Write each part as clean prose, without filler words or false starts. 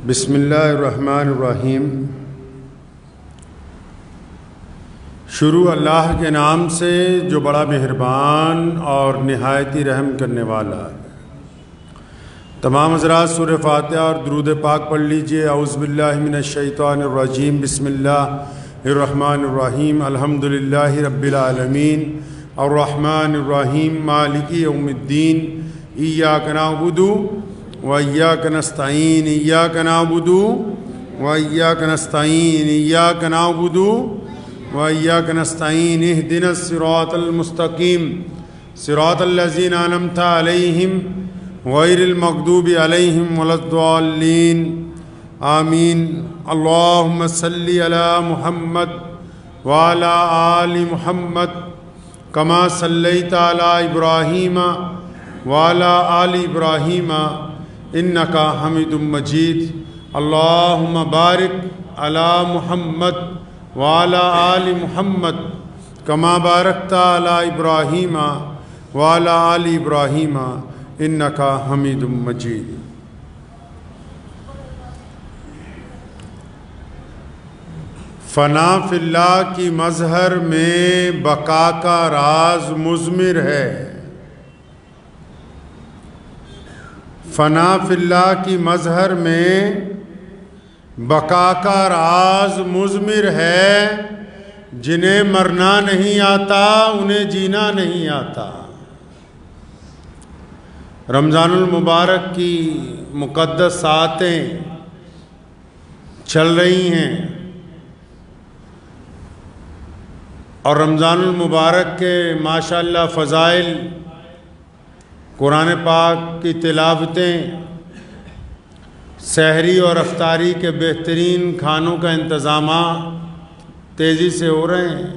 بسم اللہ الرحمن الرحیم۔ شروع اللہ کے نام سے جو بڑا مہربان اور نہایتی رحم کرنے والا ہے۔ تمام حضرات سورہ فاتحہ اور درود پاک پڑھ لیجئے۔ اعوذ باللہ من الشیطان الرجیم، بسم اللہ الرحمن الرحیم، الحمدللہ رب العالمین، الرحمن الرحیم، مالک یوم الدین، ایاک نعبد وإياك نستعين، إياك نعبد وإياك نستعين، إياك نعبد وإياك نستعين، اهدنا الصراط المستقيم صراط الذين أنعمت عليهم غير المغضوب عليهم ولا الضالين، آمين۔ اللهم صل على محمد وعلى آل محمد كما صليت على إبراهيم وعلى آل إبراهيم إنك حميد مجيد۔ اللهم بارك على محمد وعلى آل محمد كما باركت على إبراهيم وعلى آل إبراهيم إنك حميد مجيد۔ فنا فی اللہ کی مظہر میں بقا کا راز مضمر ہے۔ فنا فی اللہ کی مظہر میں بقا کا راز مضمر ہے، جنہیں مرنا نہیں آتا انہیں جینا نہیں آتا۔ رمضان المبارک کی مقدس ساعتیں چل رہی ہیں اور رمضان المبارک کے ماشاءاللہ فضائل، قرآن پاک کی تلاوتیں، سحری اور افطاری کے بہترین کھانوں کا انتظامات تیزی سے ہو رہے ہیں۔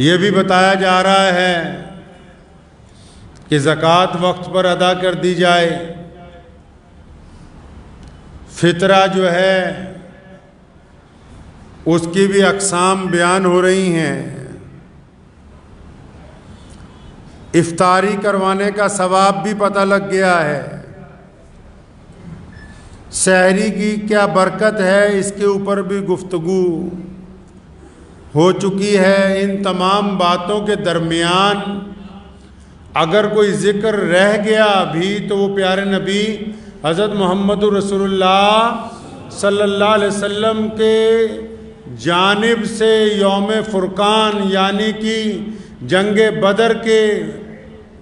یہ بھی بتایا جا رہا ہے کہ زکوٰۃ وقت پر ادا کر دی جائے، فطرہ جو ہے اس کی بھی اقسام بیان ہو رہی ہیں۔ افطاری کروانے کا ثواب بھی پتہ لگ گیا ہے۔ سحری کی کیا برکت ہے اس کے اوپر بھی گفتگو ہو چکی ہے۔ ان تمام باتوں کے درمیان اگر کوئی ذکر رہ گیا ابھی تو وہ پیارے نبی حضرت محمد رسول اللہ صلی اللہ علیہ وسلم کے جانب سے یوم فرقان یعنی کہ جنگ بدر کے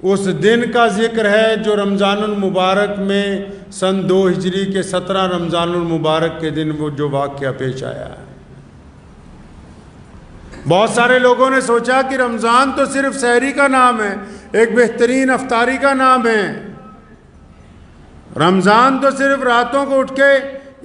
اس دن کا ذکر ہے جو رمضان المبارک میں سن 2 ہجری کے 17 رمضان المبارک کے دن وہ جو واقعہ پیش آیا ہے۔ بہت سارے لوگوں نے سوچا کہ رمضان تو صرف سحری کا نام ہے، ایک بہترین افطاری کا نام ہے۔ رمضان تو صرف راتوں کو اٹھ کے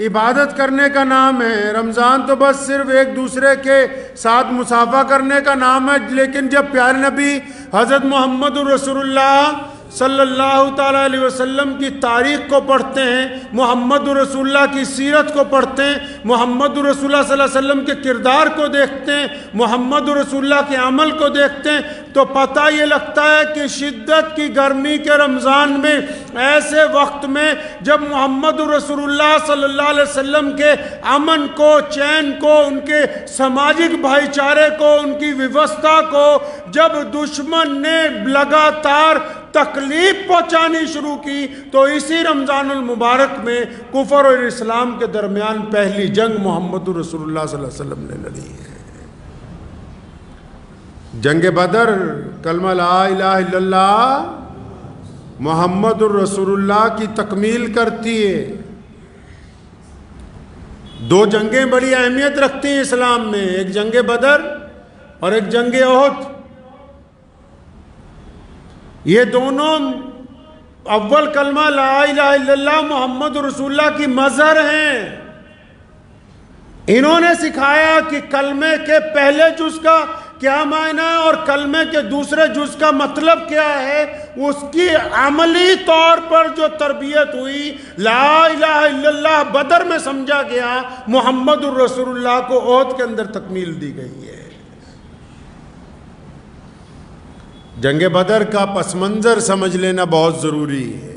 عبادت کرنے کا نام ہے۔ رمضان تو بس صرف ایک دوسرے کے ساتھ مصافحہ کرنے کا نام ہے۔ لیکن جب پیارے نبی حضرت محمد رسول اللہ صلی اللہ تعالیٰ علیہ وسلم کی تاریخ کو پڑھتے ہیں، محمد رسول اللہ کی سیرت کو پڑھتے ہیں، محمد رسول اللہ صلی اللہ علیہ وسلم کے کردار کو دیکھتے ہیں، محمد رسول اللہ کے عمل کو دیکھتے ہیں، تو پتہ یہ لگتا ہے کہ شدت کی گرمی کے رمضان میں، ایسے وقت میں جب محمد رسول اللہ صلی اللہ علیہ وسلم کے امن کو، چین کو، ان کے سماجک بھائی چارے کو، ان کی ویوستھا کو جب دشمن نے لگاتار تکلیف پہنچانی شروع کی تو اسی رمضان المبارک میں کفر اور اسلام کے درمیان پہلی جنگ محمد رسول اللہ صلی اللہ علیہ وسلم نے لڑی ہے۔ جنگ بدر کلمہ لا الہ الا اللہ محمد الرسول اللہ کی تکمیل کرتی ہے۔ 2 جنگیں بڑی اہمیت رکھتی ہیں اسلام میں، ایک جنگ بدر اور ایک جنگ احد۔ یہ دونوں اول کلمہ لا الہ الا اللہ محمد رسول اللہ کی مظہر ہیں۔ انہوں نے سکھایا کہ کلمے کے پہلے جز کا کیا معنی ہے اور کلمے کے دوسرے جز کا مطلب کیا ہے۔ اس کی عملی طور پر جو تربیت ہوئی، لا الہ الا اللہ بدر میں سمجھا گیا، محمد الرسول اللہ کو احد کے اندر تکمیل دی گئی ہے۔ جنگ بدر کا پس منظر سمجھ لینا بہت ضروری ہے۔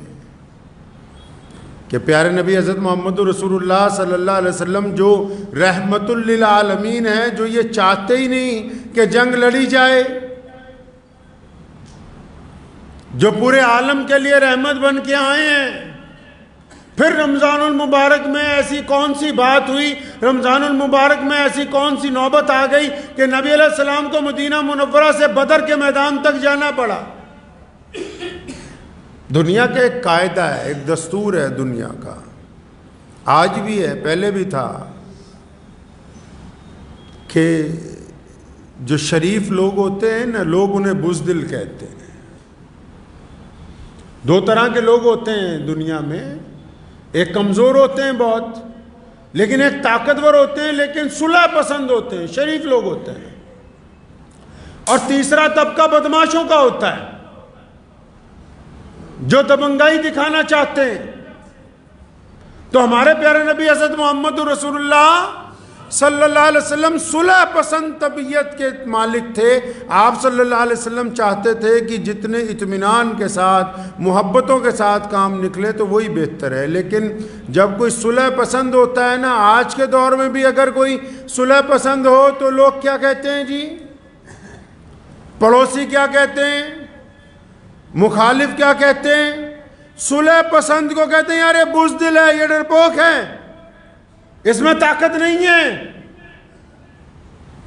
کہ پیارے نبی حضرت محمد رسول اللہ صلی اللہ علیہ وسلم جو رحمت للعالمین ہیں، جو یہ چاہتے ہی نہیں کہ جنگ لڑی جائے، جو پورے عالم کے لیے رحمت بن کے آئے ہیں، پھر رمضان المبارک میں ایسی کون سی بات ہوئی، رمضان المبارک میں ایسی کون سی نوبت آ گئی کہ نبی علیہ السلام کو مدینہ منورہ سے بدر کے میدان تک جانا پڑا؟ دنیا کا ایک قاعدہ ہے، ایک دستور ہے دنیا کا، آج بھی ہے، پہلے بھی تھا، کہ جو شریف لوگ ہوتے ہیں نا، لوگ انہیں بزدل کہتے ہیں۔ دو طرح کے لوگ ہوتے ہیں دنیا میں، ایک کمزور ہوتے ہیں بہت، لیکن ایک طاقتور ہوتے ہیں لیکن صلح پسند ہوتے ہیں، شریف لوگ ہوتے ہیں، اور تیسرا طبقہ بدماشوں کا ہوتا ہے جو دبنگائی دکھانا چاہتے ہیں۔ تو ہمارے پیارے نبی حضرت محمد رسول اللہ صلی اللہ علیہ وسلم صلح پسند طبیعت کے مالک تھے۔ آپ صلی اللہ علیہ وسلم چاہتے تھے کہ جتنے اطمینان کے ساتھ، محبتوں کے ساتھ کام نکلے تو وہی بہتر ہے۔ لیکن جب کوئی صلح پسند ہوتا ہے نا، آج کے دور میں بھی اگر کوئی صلح پسند ہو تو لوگ کیا کہتے ہیں جی؟ پڑوسی کیا کہتے ہیں؟ مخالف کیا کہتے ہیں؟ صلح پسند کو کہتے ہیں یار یہ بزدل ہے، یہ ڈرپوک ہے، اس میں طاقت نہیں ہے،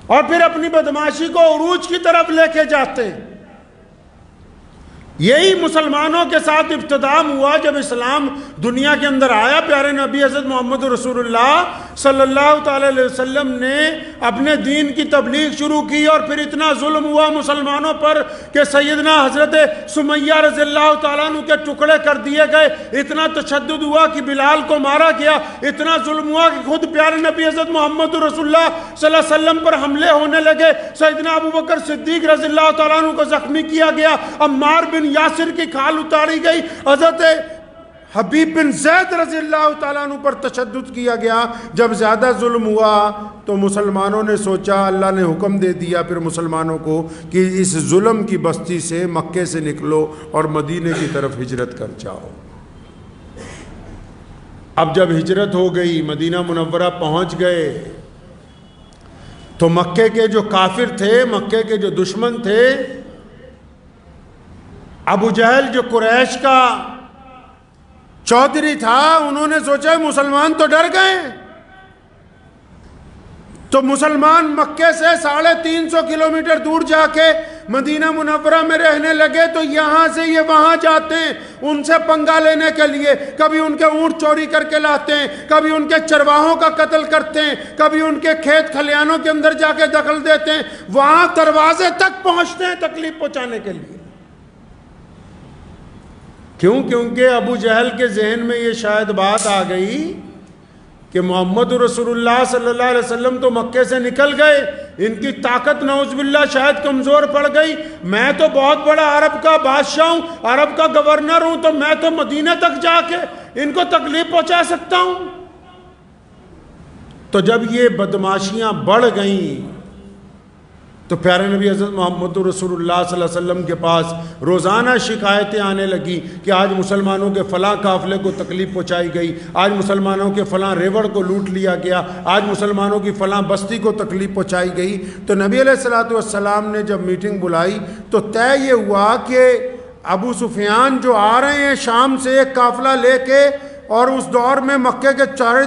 اور پھر اپنی بدماشی کو عروج کی طرف لے کے جاتے ہیں۔ یہی مسلمانوں کے ساتھ ابتدام ہوا جب اسلام دنیا کے اندر آیا۔ پیارے نبی حضرت محمد رسول اللہ صلی اللہ تعالی علیہ وسلم نے اپنے دین کی تبلیغ شروع کی، اور پھر اتنا ظلم ہوا مسلمانوں پر کہ سیدنا حضرت سمیہ رضی اللہ تعالیٰ عنہ کے ٹکڑے کر دیے گئے، اتنا تشدد ہوا کہ بلال کو مارا گیا، اتنا ظلم ہوا کہ خود پیارے نبی حضرت محمد رسول اللہ صلی اللہ علیہ وسلم پر حملے ہونے لگے، سیدنا ابوبکر صدیق رضی اللہ تعالیٰ عنہ کو زخمی کیا گیا، عمار بن یاسر کی کھال اتاری گئی، حضرت حبیب بن زید رضی اللہ تعالیٰ عنہ پر تشدد کیا گیا۔ جب زیادہ ظلم ہوا تو مسلمانوں نے سوچا، اللہ نے حکم دے دیا پھر مسلمانوں کو کہ اس ظلم کی بستی سے، مکے سے نکلو اور مدینے کی طرف ہجرت کر جاؤ۔ اب جب ہجرت ہو گئی، مدینہ منورہ پہنچ گئے، تو مکے کے جو کافر تھے، مکے کے جو دشمن تھے، ابو جہل جو قریش کا چودھری تھا، انہوں نے سوچا مسلمان تو ڈر گئے، تو مسلمان مکے سے 350 کلومیٹر دور جا کے مدینہ منورہ میں رہنے لگے۔ تو یہاں سے یہ وہاں جاتے ہیں ان سے پنگا لینے کے لیے، کبھی ان کے اونٹ چوری کر کے لاتے ہیں، کبھی ان کے چرواہوں کا قتل کرتے ہیں، کبھی ان کے کھیت کھلیانوں کے اندر جا کے دخل دیتے ہیں، وہاں دروازے تک پہنچتے ہیں تکلیف پہنچانے کے لیے۔ کیوں؟ کیونکہ ابو جہل کے ذہن میں یہ شاید بات آ گئی کہ محمد رسول اللہ صلی اللہ علیہ وسلم تو مکے سے نکل گئے، ان کی طاقت نعوذ باللہ شاید کمزور پڑ گئی، میں تو بہت بڑا عرب کا بادشاہ ہوں، عرب کا گورنر ہوں، تو میں تو مدینہ تک جا کے ان کو تکلیف پہنچا سکتا ہوں۔ تو جب یہ بدماشیاں بڑھ گئیں تو پیارے نبی حضرت محمد رسول اللہ صلی اللہ علیہ وسلم کے پاس روزانہ شکایتیں آنے لگی کہ آج مسلمانوں کے فلاں قافلے کو تکلیف پہنچائی گئی، آج مسلمانوں کے فلاں ریوڑ کو لوٹ لیا گیا، آج مسلمانوں کی فلاں بستی کو تکلیف پہنچائی گئی۔ تو نبی علیہ السلام نے جب میٹنگ بلائی تو طے یہ ہوا کہ ابو سفیان جو آ رہے ہیں شام سے ایک قافلہ لے کے، اور اس دور میں مکے کے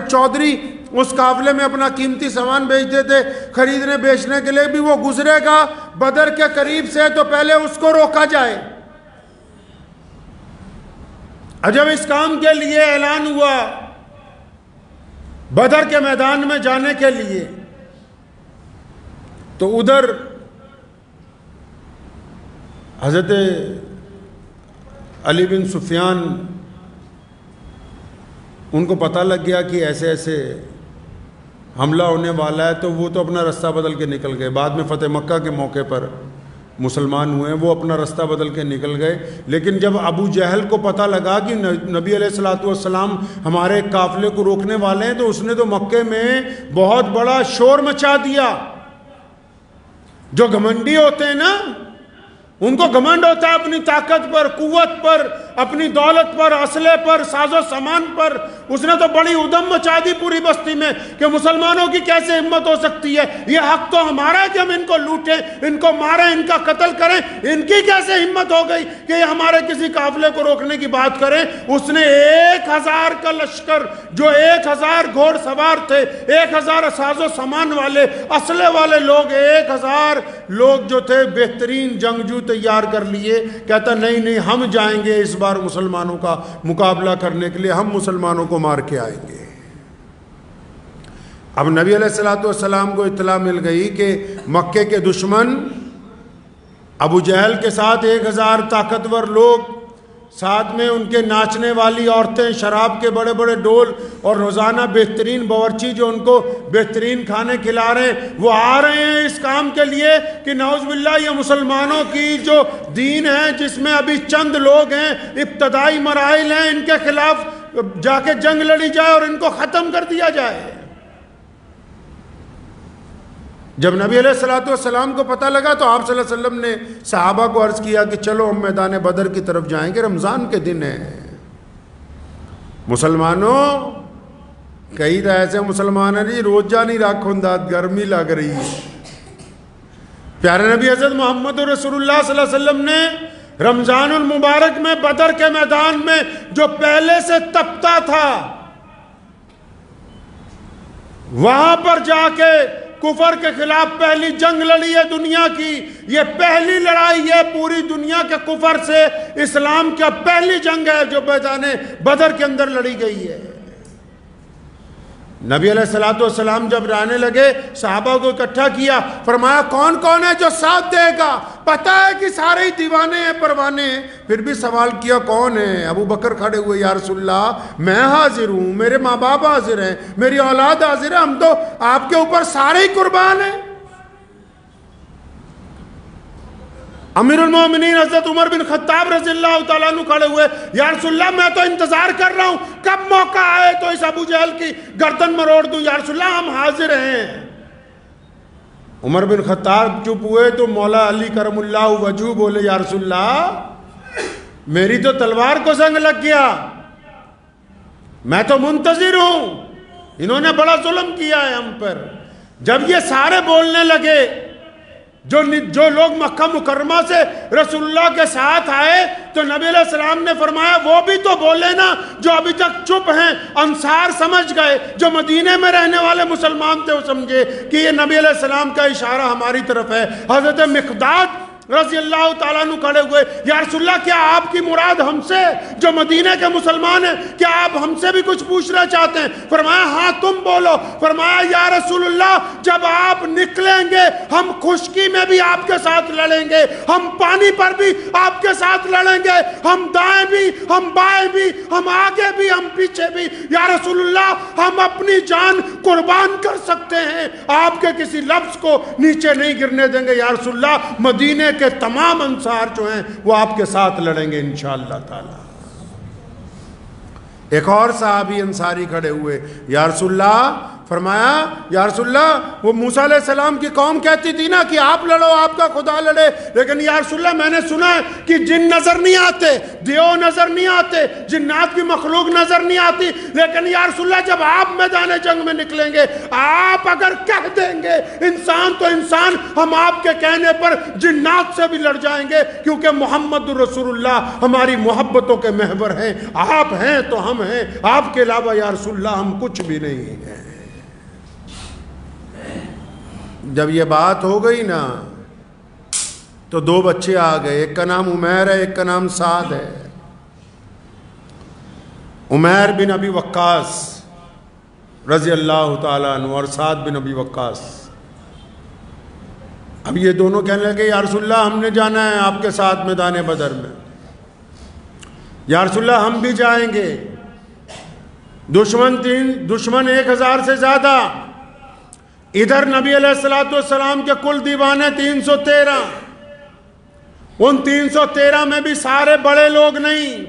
چودھری اس قافلے میں اپنا قیمتی سامان بیچتے تھے، خریدنے بیچنے کے لیے بھی وہ گزرے گا بدر کے قریب سے، تو پہلے اس کو روکا جائے۔ جب اس کام کے لیے اعلان ہوا بدر کے میدان میں جانے کے لیے، تو ادھر حضرت علی بن سفیان ان کو پتہ لگ گیا کہ ایسے ایسے حملہ ہونے والا ہے، تو وہ تو اپنا رستہ بدل کے نکل گئے۔ بعد میں فتح مکہ کے موقع پر مسلمان ہوئے، وہ اپنا رستہ بدل کے نکل گئے۔ لیکن جب ابو جہل کو پتہ لگا کہ نبی علیہ السلام ہمارے قافلے کو روکنے والے ہیں، تو اس نے تو مکے میں بہت بڑا شور مچا دیا۔ جو گھمنڈی ہوتے ہیں نا، ان کو گھمنڈ ہوتا ہے اپنی طاقت پر، قوت پر، اپنی دولت پر، اسلحے پر، ساز و سامان پر، اس نے تو بڑی ادھم مچا دی پوری بستی میں کہ مسلمانوں کی کیسے ہمت ہو سکتی ہے، یہ حق تو ہمارا ہے کہ ہم ان کو لوٹیں، ان کو ماریں، ان کا قتل کریں، ان کی کیسے ہمت ہو گئی کہ یہ ہمارے کسی قافلے کو روکنے کی بات کریں۔ اس نے 1000 کا لشکر، جو 1000 گھوڑ سوار تھے، 1000 ساز و سامان والے، اسلحے والے لوگ، 1000 لوگ جو تھے بہترین جنگجو تیار کر لیے۔ کہتا نہیں ہم جائیں گے اس بار مسلمانوں کا مقابلہ کرنے کے لیے، ہم مسلمانوں کو مار کے آئیں گے۔ اب نبی علیہ السلام کو اطلاع مل گئی کہ مکے کے دشمن ابو جہل کے ساتھ 1000 طاقتور لوگ، ساتھ میں ان کے ناچنے والی عورتیں، شراب کے بڑے بڑے ڈول، اور روزانہ بہترین باورچی جو ان کو بہترین کھانے کھلا رہے ہیں، وہ آ رہے ہیں اس کام کے لیے کہ نعوذ باللہ یہ مسلمانوں کی جو دین ہے، جس میں ابھی چند لوگ ہیں، ابتدائی مراحل ہیں، ان کے خلاف جا کے جنگ لڑی جائے اور ان کو ختم کر دیا جائے۔ جب نبی علیہ السلام کو پتہ لگا تو آپ صلی اللہ علیہ وسلم نے صحابہ کو عرض کیا کہ چلو ہم میدان بدر کی طرف جائیں گے، رمضان کے دن ہے۔ مسلمانوں کئی تو ایسے مسلمان ہیں جی روزہ نہیں رکھ ہوندا، گرمی لگ رہی ہے۔ پیارے نبی حضرت محمد رسول اللہ صلی اللہ علیہ وسلم نے رمضان المبارک میں بدر کے میدان میں جو پہلے سے تپتا تھا، وہاں پر جا کے کفر کے خلاف پہلی جنگ لڑی ہے دنیا کی۔ یہ پہلی لڑائی ہے پوری دنیا کے کفر سے اسلام کا، پہلی جنگ ہے جو میدان بدر کے اندر لڑی گئی ہے۔ نبی علیہ السلام جب رانے لگے، صحابہ کو اکٹھا کیا، فرمایا کون کون ہے جو ساتھ دے گا؟ پتہ ہے کہ سارے ہی دیوانے ہیں، پروانے ہیں، پھر بھی سوال کیا کون ہے؟ ابو بکر کھڑے ہوئے، یا رسول اللہ میں حاضر ہوں، میرے ماں باپ حاضر ہیں، میری اولاد حاضر ہے، ہم تو آپ کے اوپر سارے ہی قربان ہیں۔ امیر المومنین حضرت عمر بن خطاب رضی اللہ تعالیٰ عنہ کھڑے ہوئے، یا رسول اللہ میں تو انتظار کر رہا ہوں کب موقع آئے تو اس ابو جہل کی گردن مروڑ دوں، یا رسول اللہ ہم حاضر ہیں۔ عمر بن خطاب چپ ہوئے تو مولا علی کرم اللہ وجہہ بولے، یا رسول اللہ میری تو تلوار کو زنگ لگ گیا، میں تو منتظر ہوں، انہوں نے بڑا ظلم کیا ہے ہم پر۔ جب یہ سارے بولنے لگے، جو لوگ مکہ مکرمہ سے رسول اللہ کے ساتھ آئے، تو نبی علیہ السلام نے فرمایا وہ بھی تو بولے نا جو ابھی تک چپ ہیں۔ انصار سمجھ گئے، جو مدینے میں رہنے والے مسلمان تھے وہ سمجھے کہ یہ نبی علیہ السلام کا اشارہ ہماری طرف ہے۔ حضرت مقداد رضی اللہ تعالیٰ عنہ کھڑے ہوئے، یا رسول اللہ کیا آپ کی مراد ہم سے جو مدینہ کے مسلمان ہیں، کیا آپ ہم سے بھی کچھ پوچھنا چاہتے ہیں؟ فرمایا ہاں تم بولو۔ فرمایا یا رسول اللہ جب آپ نکلیں گے ہم خشکی میں بھی آپ کے ساتھ لڑیں گے، ہم پانی پر بھی آپ کے ساتھ لڑیں گے، ہم دائیں بھی، ہم بائیں بھی، ہم آگے بھی، ہم پیچھے بھی، یا رسول اللہ ہم اپنی جان قربان کر سکتے ہیں، آپ کے کسی لفظ کو نیچے نہیں گرنے دیں گے۔ یا رسول اللہ مدینے کے تمام انصار جو ہیں وہ آپ کے ساتھ لڑیں گے انشاءاللہ تعالی۔ ایک اور صحابی انصاری کھڑے ہوئے، یا رسول اللہ فرمایا یا رسول اللہ وہ موسیٰ علیہ السلام کی قوم کہتی تھی نا کہ آپ لڑو آپ کا خدا لڑے، لیکن یا رسول اللہ میں نے سنا ہے کہ جن نظر نہیں آتے، دیو نظر نہیں آتے، جنات کی مخلوق نظر نہیں آتی، لیکن یا رسول اللہ جب آپ میدان جنگ میں نکلیں گے، آپ اگر کہہ دیں گے انسان تو انسان، ہم آپ کے کہنے پر جنات سے بھی لڑ جائیں گے، کیونکہ محمد رسول اللہ ہماری محبتوں کے محور ہیں، آپ ہیں تو ہم ہیں، آپ کے علاوہ یا رسول اللہ ہم کچھ بھی نہیں ہیں۔ جب یہ بات ہو گئی نا تو دو بچے آ گئے، ایک کا نام عمیر ہے، ایک کا نام سعد ہے۔ عمیر بن ابی وقاص رضی اللہ تعالیٰ عنہ اور سعد بن ابی وقاص، اب یہ دونوں کہنے لگے یا رسول اللہ ہم نے جانا ہے آپ کے ساتھ میدان بدر میں، یا رسول اللہ ہم بھی جائیں گے، دشمن 1000 سے زیادہ، ادھر نبی علیہ السلام کے کل دیوانے 313، ان 313 میں بھی سارے بڑے لوگ نہیں،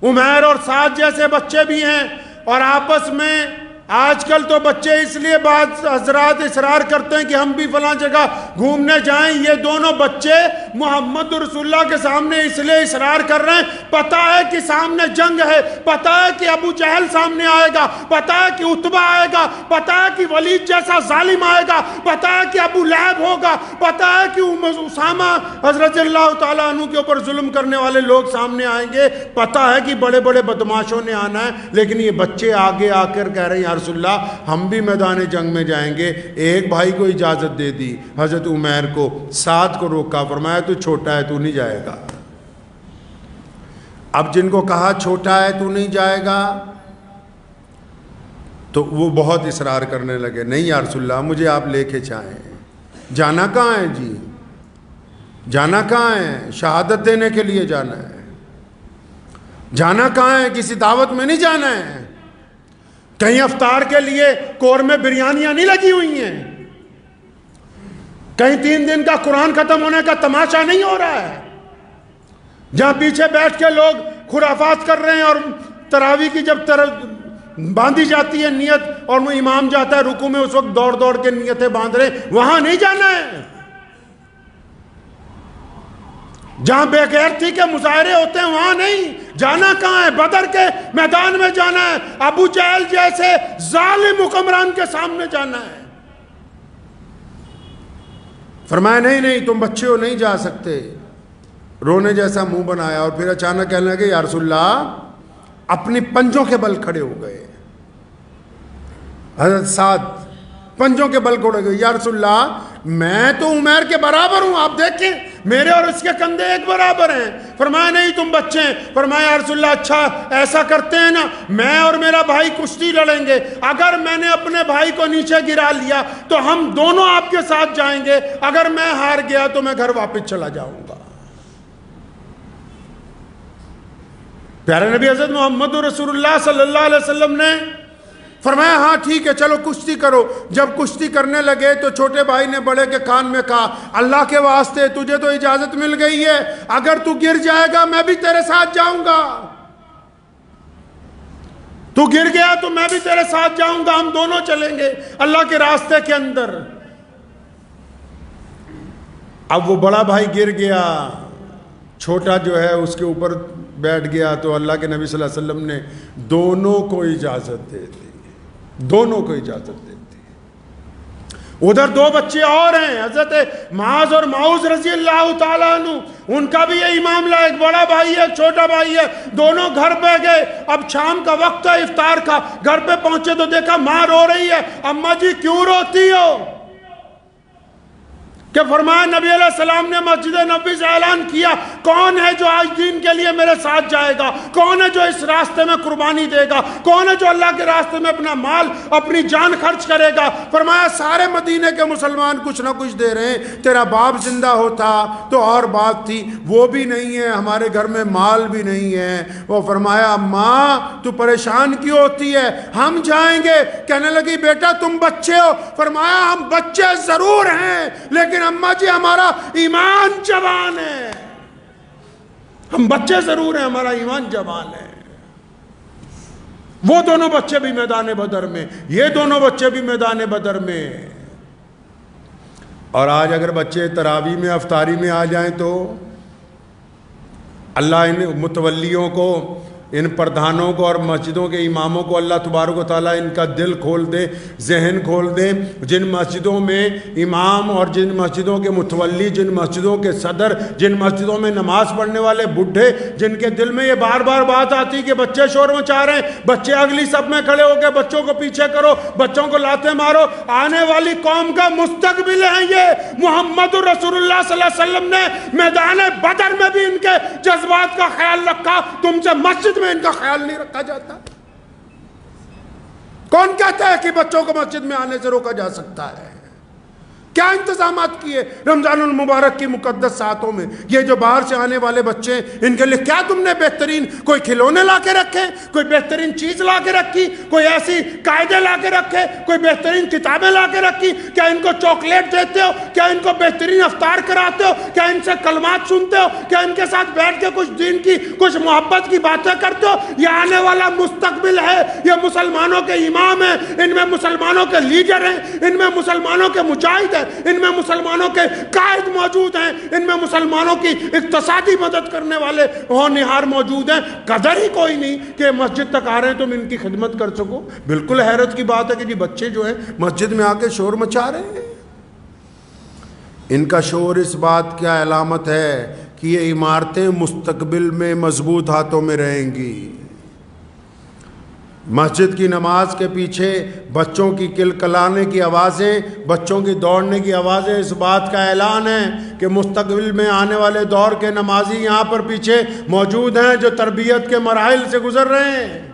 عمیر اور سعد جیسے بچے بھی ہیں، اور آپس میں آج کل تو بچے اس لیے بعض حضرات اصرار کرتے ہیں کہ ہم بھی فلاں جگہ گھومنے جائیں، یہ دونوں بچے محمد رسول اللہ کے سامنے اس لیے اصرار کر رہے ہیں، پتہ ہے کہ سامنے جنگ ہے، پتہ ہے کہ ابو جہل سامنے آئے گا، پتہ ہے کہ عتبہ آئے گا، پتہ ہے کہ ولید جیسا ظالم آئے گا، پتہ ہے کہ ابو لہب ہوگا، پتہ ہے کہ اسامہ حضرت اللہ تعالیٰ عنہ کے اوپر ظلم کرنے والے لوگ سامنے آئیں گے، پتہ ہے کہ بڑے بڑے بدماشوں نے آنا ہے، لیکن یہ بچے آگے آ کر کہہ رہے ہیں یا رسول اللہ ہم بھی میدان جنگ میں جائیں گے۔ ایک بھائی کو اجازت دے دی، حضرت عمیر کو، 7 کو روکا، فرمایا تو چھوٹا ہے تو نہیں جائے گا۔ اب جن کو کہا چھوٹا ہے تو نہیں جائے گا تو وہ بہت اصرار کرنے لگے، نہیں یا رسول اللہ مجھے آپ لے کے جائیں۔ جانا کہاں ہے جی؟ جانا کہاں ہے؟ شہادت دینے کے لیے جانا ہے۔ جانا کہاں ہے؟ کسی دعوت میں نہیں جانا ہے، کہیں افطار کے لیے قورمے بریانیاں نہیں لگی ہوئی ہیں، کہیں 3 دن کا قرآن ختم ہونے کا تماشا نہیں ہو رہا ہے جہاں پیچھے بیٹھ کے لوگ خرافات کر رہے ہیں، اور تراویح کی جب باندھی جاتی ہے نیت اور وہ امام جاتا ہے رکوع میں اس وقت دوڑ دوڑ کے نیتیں باندھ رہے ہیں، وہاں نہیں جانا ہے۔ جہاں بے غیرتی کے مظاہرے ہوتے ہیں وہاں نہیں جانا، کہاں ہے؟ بدر کے میدان میں جانا ہے، ابو جہل جیسے ظالم حکمران کے سامنے جانا ہے۔ فرمایا نہیں تم بچے ہو، نہیں جا سکتے، رونے جیسا منہ بنایا، اور پھر اچانک کہنے لگے یا رسول اللہ، اپنی پنجوں کے بل کھڑے ہو گئے۔ حضرت سعد پنجوں کے بل کھڑے ہو گئے، یا رسول اللہ میں تو عمیر کے برابر ہوں، آپ دیکھیں میرے اور اس کے کندھے ایک برابر ہیں۔ فرمایا نہیں تم بچے ہیں۔ فرمایا یا رسول اللہ اچھا ایسا کرتے ہیں نا، میں اور میرا بھائی کشتی لڑیں گے، اگر میں نے اپنے بھائی کو نیچے گرا لیا تو ہم دونوں آپ کے ساتھ جائیں گے، اگر میں ہار گیا تو میں گھر واپس چلا جاؤں گا۔ پیارے نبی حضرت محمد رسول اللہ صلی اللہ علیہ وسلم نے فرمایا ہاں ٹھیک ہے چلو کشتی کرو۔ جب کشتی کرنے لگے تو چھوٹے بھائی نے بڑے کے کان میں کہا اللہ کے واسطے تجھے تو اجازت مل گئی ہے، اگر تو گر جائے گا میں بھی تیرے ساتھ جاؤں گا، تو گر گیا تو میں بھی تیرے ساتھ جاؤں گا، ہم دونوں چلیں گے اللہ کے راستے کے اندر۔ اب وہ بڑا بھائی گر گیا، چھوٹا جو ہے اس کے اوپر بیٹھ گیا، تو اللہ کے نبی صلی اللہ علیہ وسلم نے دونوں کو اجازت دے دی، دونوں کو اجازت دے دی۔ ادھر 2 بچے اور ہیں، حضرت معاذ اور معوذ رضی اللہ تعالیٰ عنہ، ان کا بھی یہ معاملہ، ایک بڑا بھائی ہے ایک چھوٹا بھائی ہے، دونوں گھر پہ گئے۔ اب شام کا وقت ہے افطار کا، گھر پہ پہنچے تو دیکھا ماں رو رہی ہے۔ اماں جی کیوں روتی ہو؟ کہ فرمایا نبی علیہ السلام نے مسجد نبوی سے اعلان کیا کون ہے جو آج دین کے لیے میرے ساتھ جائے گا، کون ہے جو اس راستے میں قربانی دے گا، کون ہے جو اللہ کے راستے میں اپنا مال اپنی جان خرچ کرے گا۔ فرمایا سارے مدینے کے مسلمان کچھ نہ کچھ دے رہے ہیں، تیرا باپ زندہ ہوتا تو اور بات تھی، وہ بھی نہیں ہے، ہمارے گھر میں مال بھی نہیں ہے۔ وہ فرمایا ماں تو پریشان کیوں ہوتی ہے، ہم جائیں گے۔ کہنے لگی بیٹا تم بچے ہو۔ فرمایا ہم بچے ضرور ہیں لیکن اماں جی ہمارا ایمان جوان ہے، ہم بچے ضرور ہیں ہمارا ایمان جوان ہے۔ وہ دونوں بچے بھی میدان بدر میں، یہ دونوں بچے بھی میدان بدر میں۔ اور آج اگر بچے تراویح میں افطاری میں آ جائیں تو اللہ ان متولیوں کو، ان پردھانوں کو اور مسجدوں کے اماموں کو اللہ تبارک و تعالیٰ ان کا دل کھول دے، ذہن کھول دے۔ جن مسجدوں میں امام اور جن مسجدوں کے متولی، جن مسجدوں کے صدر، جن مسجدوں میں نماز پڑھنے والے بڈھے، جن کے دل میں یہ بار بار بات آتی کہ بچے شور مچا رہے ہیں، بچے اگلی صف میں کھڑے ہو کے بچوں کو پیچھے کرو، بچوں کو لاتے مارو، آنے والی قوم کا مستقبل ہے یہ۔ محمد رسول اللہ صلی اللہ علیہ وسلم نے میدان بدر میں بھی ان کے جذبات کا خیال رکھا، تم سے مسجد میں ان کا خیال نہیں رکھا جاتا۔ کون کہتا ہے کہ بچوں کو مسجد میں آنے سے روکا جا سکتا ہے؟ کیا انتظامات کیے رمضان المبارک کی مقدس ساعتوں میں؟ یہ جو باہر سے آنے والے بچے ہیں ان کے لیے کیا تم نے بہترین کوئی کھلونے لا کے رکھے، کوئی بہترین چیز لا کے رکھی، کوئی ایسی قاعدے لا کے رکھے، کوئی بہترین کتابیں لا کے رکھی؟ کیا ان کو چاکلیٹ دیتے ہو؟ کیا ان کو بہترین افطار کراتے ہو؟ کیا ان سے کلمات سنتے ہو؟ کیا ان کے ساتھ بیٹھ کے کچھ دین کی کچھ محبت کی باتیں کرتے ہو؟ یہ آنے والا مستقبل ہے، یہ مسلمانوں کے امام ہیں، ان میں مسلمانوں کے لیڈر ہیں، ان میں مسلمانوں کے مجاہد ہیں۔ ان میں مسلمانوں کے قائد موجود ہیں، ان میں مسلمانوں کی اقتصادی مدد کرنے والے ہونہار موجود ہیں، قدر ہی کوئی نہیں کہ مسجد تک آ رہے ہیں تم ان کی خدمت کر سکو۔ بالکل حیرت کی بات ہے کہ جی بچے جو ہیں مسجد میں آ کے شور مچا رہے ہیں۔ ان کا شور اس بات کی علامت ہے کہ یہ عمارتیں مستقبل میں مضبوط ہاتھوں میں رہیں گی۔ مسجد کی نماز کے پیچھے بچوں کی کلکلانے کی آوازیں، بچوں کی دوڑنے کی آوازیں اس بات کا اعلان ہے کہ مستقبل میں آنے والے دور کے نمازی یہاں پر پیچھے موجود ہیں جو تربیت کے مراحل سے گزر رہے ہیں۔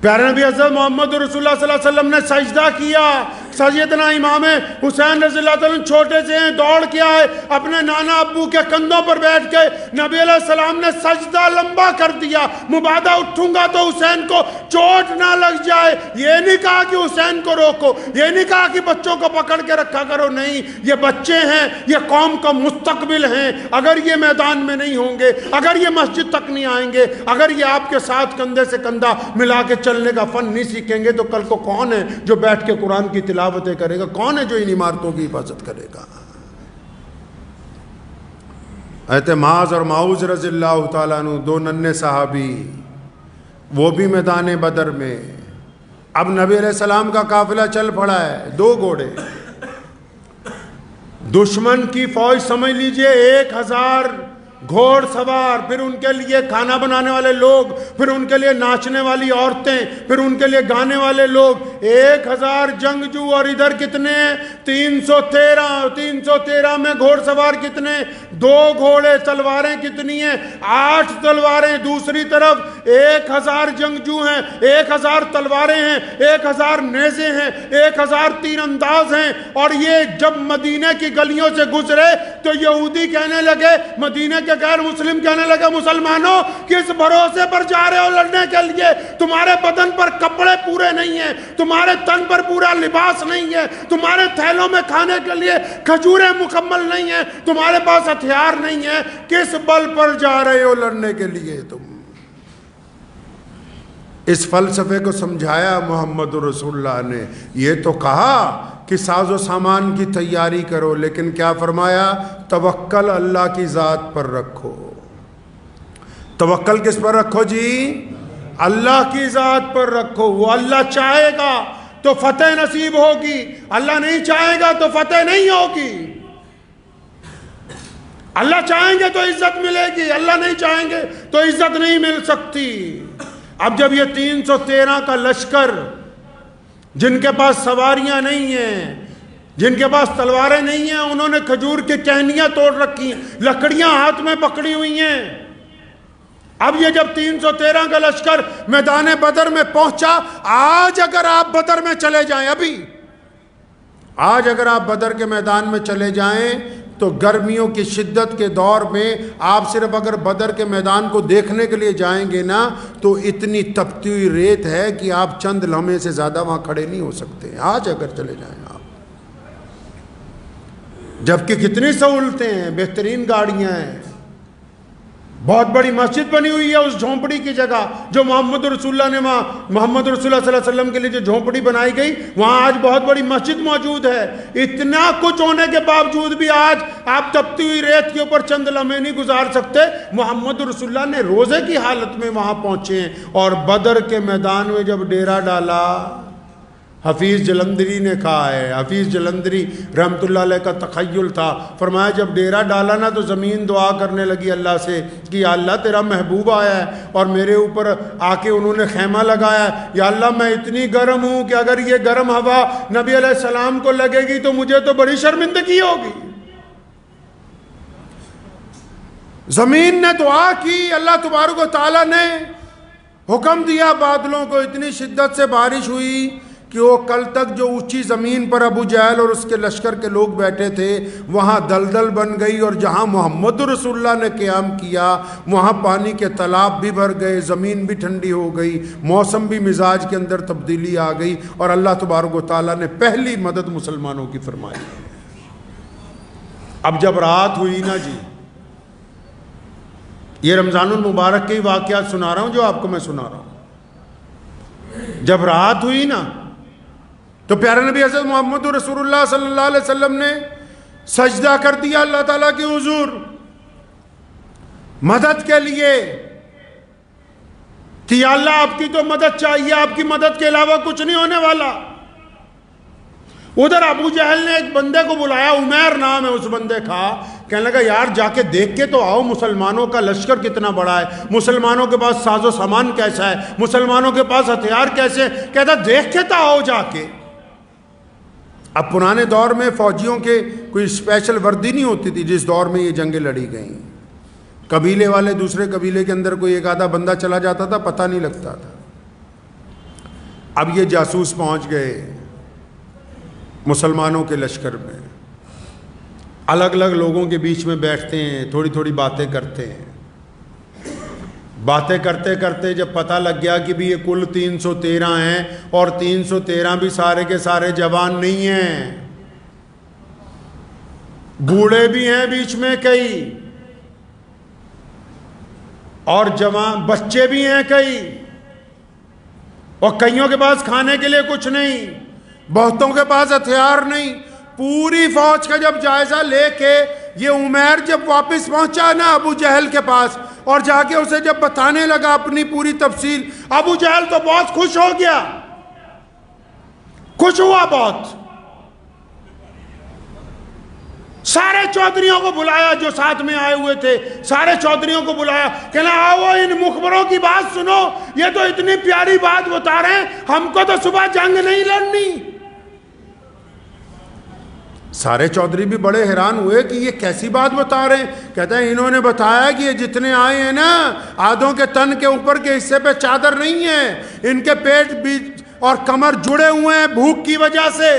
پیارے نبی حضرت محمد رسول اللہ صلی اللہ علیہ وسلم نے سجدہ کیا، سیدنا امام حسین رضی اللہ عنہ چھوٹے سے ہیں، دوڑ کے آئے، اپنے نانا ابو کے کندھوں پر بیٹھ کے نبی علیہ السلام نے سجدہ لمبا کر دیا، مبادہ اٹھوں گا تو حسین کو چوٹ نہ لگ جائے۔ یہ نہیں کہا کہ حسین کو روکو، یہ نہیں کہا کہ بچوں کو پکڑ کے رکھا کرو، نہیں، یہ بچے ہیں، یہ قوم کا مستقبل ہیں۔ اگر یہ میدان میں نہیں ہوں گے، اگر یہ مسجد تک نہیں آئیں گے، اگر یہ آپ کے ساتھ کندھے سے کندھا ملا کے چلنے کا فن نہیں سیکھیں گے تو کل کو کون ہے جو بیٹھ کے قرآن کی تلاوتیں کرے گا؟ کون ہے جو ان عمارتوں کی حفاظت کرے گا؟ حضرت معاذ اور معوذ رضی اللہ تعالیٰ عنہ، دو ننھے صحابی، وہ بھی میدان بدر میں۔ اب نبی علیہ السلام کا قافلہ چل پڑا ہے، 2 گھوڑے، دشمن کی فوج سمجھ لیجئے 1000 گھوڑ سوار، پھر ان کے لیے کھانا بنانے والے لوگ، پھر ان کے لیے ناچنے والی عورتیں، پھر ان کے لیے گانے والے لوگ، 1000 جنگجو، اور ادھر کتنے؟ 313 میں گھوڑ سوار کتنے؟ 2 گھوڑے، تلواریں کتنی ہیں؟ 8 تلواریں، دوسری طرف 1000 جنگجو ہیں، 1000 تلواریں ہیں، 1000 نیزے ہیں، 1000 تیر انداز ہیں۔ اور یہ جب مدینہ کی گلیوں سے گزرے تو یہودی کہنے لگے، مدینہ کے غیر مسلم کہنے لگے، مسلمانوں کس بھروسے پر جا رہے ہو لڑنے کے لیے؟ تمہارے بدن پر کپڑے پورے نہیں ہیں، تمہارے تن پر پورا لباس نہیں ہے، تمہارے تھیلوں میں کھانے کے لیے کھجوریں مکمل نہیں ہیں، تمہارے پاس ہتھیار نہیں ہے، کس بل پر جا رہے ہو لڑنے کے لیے تم؟ اس فلسفے کو سمجھایا محمد رسول اللہ نے۔ یہ تو کہا کہ ساز و سامان کی تیاری کرو، لیکن کیا فرمایا؟ توکل اللہ کی ذات پر رکھو۔ توکل کس پر رکھو جی؟ اللہ کی ذات پر رکھو۔ وہ اللہ چاہے گا تو فتح نصیب ہوگی، اللہ نہیں چاہے گا تو فتح نہیں ہوگی۔ اللہ چاہیں گے تو عزت ملے گی، اللہ نہیں چاہیں گے تو عزت نہیں مل سکتی۔ اب جب یہ 313 کا لشکر، جن کے پاس سواریاں نہیں ہیں، جن کے پاس تلواریں نہیں ہیں، انہوں نے کھجور کی ٹہنیاں توڑ رکھی ہیں، لکڑیاں ہاتھ میں پکڑی ہوئی ہیں۔ اب یہ جب 313 کا لشکر میدان بدر میں پہنچا، آج اگر آپ بدر میں چلے جائیں، ابھی آج اگر آپ بدر کے میدان میں چلے جائیں تو گرمیوں کی شدت کے دور میں آپ صرف اگر بدر کے میدان کو دیکھنے کے لیے جائیں گے نا تو اتنی تپتی ہوئی ریت ہے کہ آپ چند لمحے سے زیادہ وہاں کھڑے نہیں ہو سکتے، آج اگر چلے جائیں آپ۔ جبکہ کتنی سہولتیں ہیں، بہترین گاڑیاں ہیں، بہت بڑی مسجد بنی ہوئی ہے اس جھونپڑی کی جگہ جو محمد رسول اللہ نے محمد رسول اللہ صلی اللہ علیہ وسلم کے لیے جو جھونپڑی بنائی گئی، وہاں آج بہت بڑی مسجد موجود ہے۔ اتنا کچھ ہونے کے باوجود بھی آج آپ تپتی ہوئی ریت کے اوپر چند لمحے نہیں گزار سکتے۔ محمد رسول اللہ نے روزے کی حالت میں وہاں پہنچے ہیں، اور بدر کے میدان میں جب ڈیرا ڈالا، حفیظ جلندری نے کہا ہے، حفیظ جلندری رحمت اللہ علیہ کا تخیل تھا، فرمایا جب ڈیرا ڈالا نا تو زمین دعا کرنے لگی اللہ سے کہ یا اللہ تیرا محبوب آیا ہے اور میرے اوپر آ کے انہوں نے خیمہ لگایا ہے، یا اللہ میں اتنی گرم ہوں کہ اگر یہ گرم ہوا نبی علیہ السلام کو لگے گی تو مجھے تو بڑی شرمندگی ہوگی۔ زمین نے دعا کی، اللہ تبارک و تعالیٰ نے حکم دیا، بادلوں کو اتنی شدت سے بارش ہوئی کہ وہ کل تک جو اونچی زمین پر ابو جہل اور اس کے لشکر کے لوگ بیٹھے تھے وہاں دلدل بن گئی، اور جہاں محمد رسول اللہ نے قیام کیا وہاں پانی کے تالاب بھی بھر گئے، زمین بھی ٹھنڈی ہو گئی، موسم بھی مزاج کے اندر تبدیلی آ گئی، اور اللہ تبارک و تعالیٰ نے پہلی مدد مسلمانوں کی فرمائی۔ اب جب رات ہوئی نا جی، یہ رمضان المبارک کے ہی واقعات سنا رہا ہوں جو آپ کو میں سنا رہا ہوں، جب رات ہوئی نا تو پیارے نبی حضرت محمد رسول اللہ صلی اللہ علیہ وسلم نے سجدہ کر دیا اللہ تعالیٰ کی حضور مدد کے لیے کہ یا اللہ آپ کی تو مدد چاہیے، آپ کی مدد کے علاوہ کچھ نہیں ہونے والا۔ ادھر ابو جہل نے ایک بندے کو بلایا، عمیر نام ہے اس بندے کا، کہنے لگا یار جا کے دیکھ کے تو آؤ مسلمانوں کا لشکر کتنا بڑا ہے، مسلمانوں کے پاس ساز و سامان کیسا ہے، مسلمانوں کے پاس ہتھیار کیسے، کہتا دیکھ کے تو آؤ جا کے۔ اب پرانے دور میں فوجیوں کے کوئی اسپیشل وردی نہیں ہوتی تھی جس دور میں یہ جنگیں لڑی گئیں، قبیلے والے دوسرے قبیلے کے اندر کوئی ایک آدھا بندہ چلا جاتا تھا، پتہ نہیں لگتا تھا۔ اب یہ جاسوس پہنچ گئے مسلمانوں کے لشکر میں، الگ الگ لوگوں کے بیچ میں بیٹھتے ہیں، تھوڑی تھوڑی باتیں کرتے ہیں، باتیں کرتے کرتے جب پتہ لگ گیا کہ بھی یہ کل 313 ہیں اور 313 بھی سارے کے سارے جوان نہیں ہیں، بوڑھے بھی ہیں بیچ میں کئی اور جوان بچے بھی ہیں کئی، اور کئیوں کے پاس کھانے کے لیے کچھ نہیں، بہتوں کے پاس ہتھیار نہیں۔ پوری فوج کا جب جائزہ لے کے یہ عمیر جب واپس پہنچا نا ابو جہل کے پاس اور جا کے اسے جب بتانے لگا اپنی پوری تفصیل، ابو جہل تو بہت خوش ہو گیا، خوش ہوا بہت۔ سارے چودھریوں کو بلایا جو ساتھ میں آئے ہوئے تھے، سارے چودھریوں کو بلایا، کہنا آؤ ان مخبروں کی بات سنو، یہ تو اتنی پیاری بات بتا رہے ہیں، ہم کو تو صبح جنگ نہیں لڑنی۔ سارے چودھری بھی بڑے حیران ہوئے کہ یہ کیسی بات بتا رہے ہیں۔ کہتے ہیں انہوں نے بتایا کہ یہ جتنے آئے ہیں نا آدھوں کے تن کے اوپر کے حصے پہ چادر نہیں ہے، ان کے پیٹ بھی اور کمر جڑے ہوئے ہیں بھوک کی وجہ سے،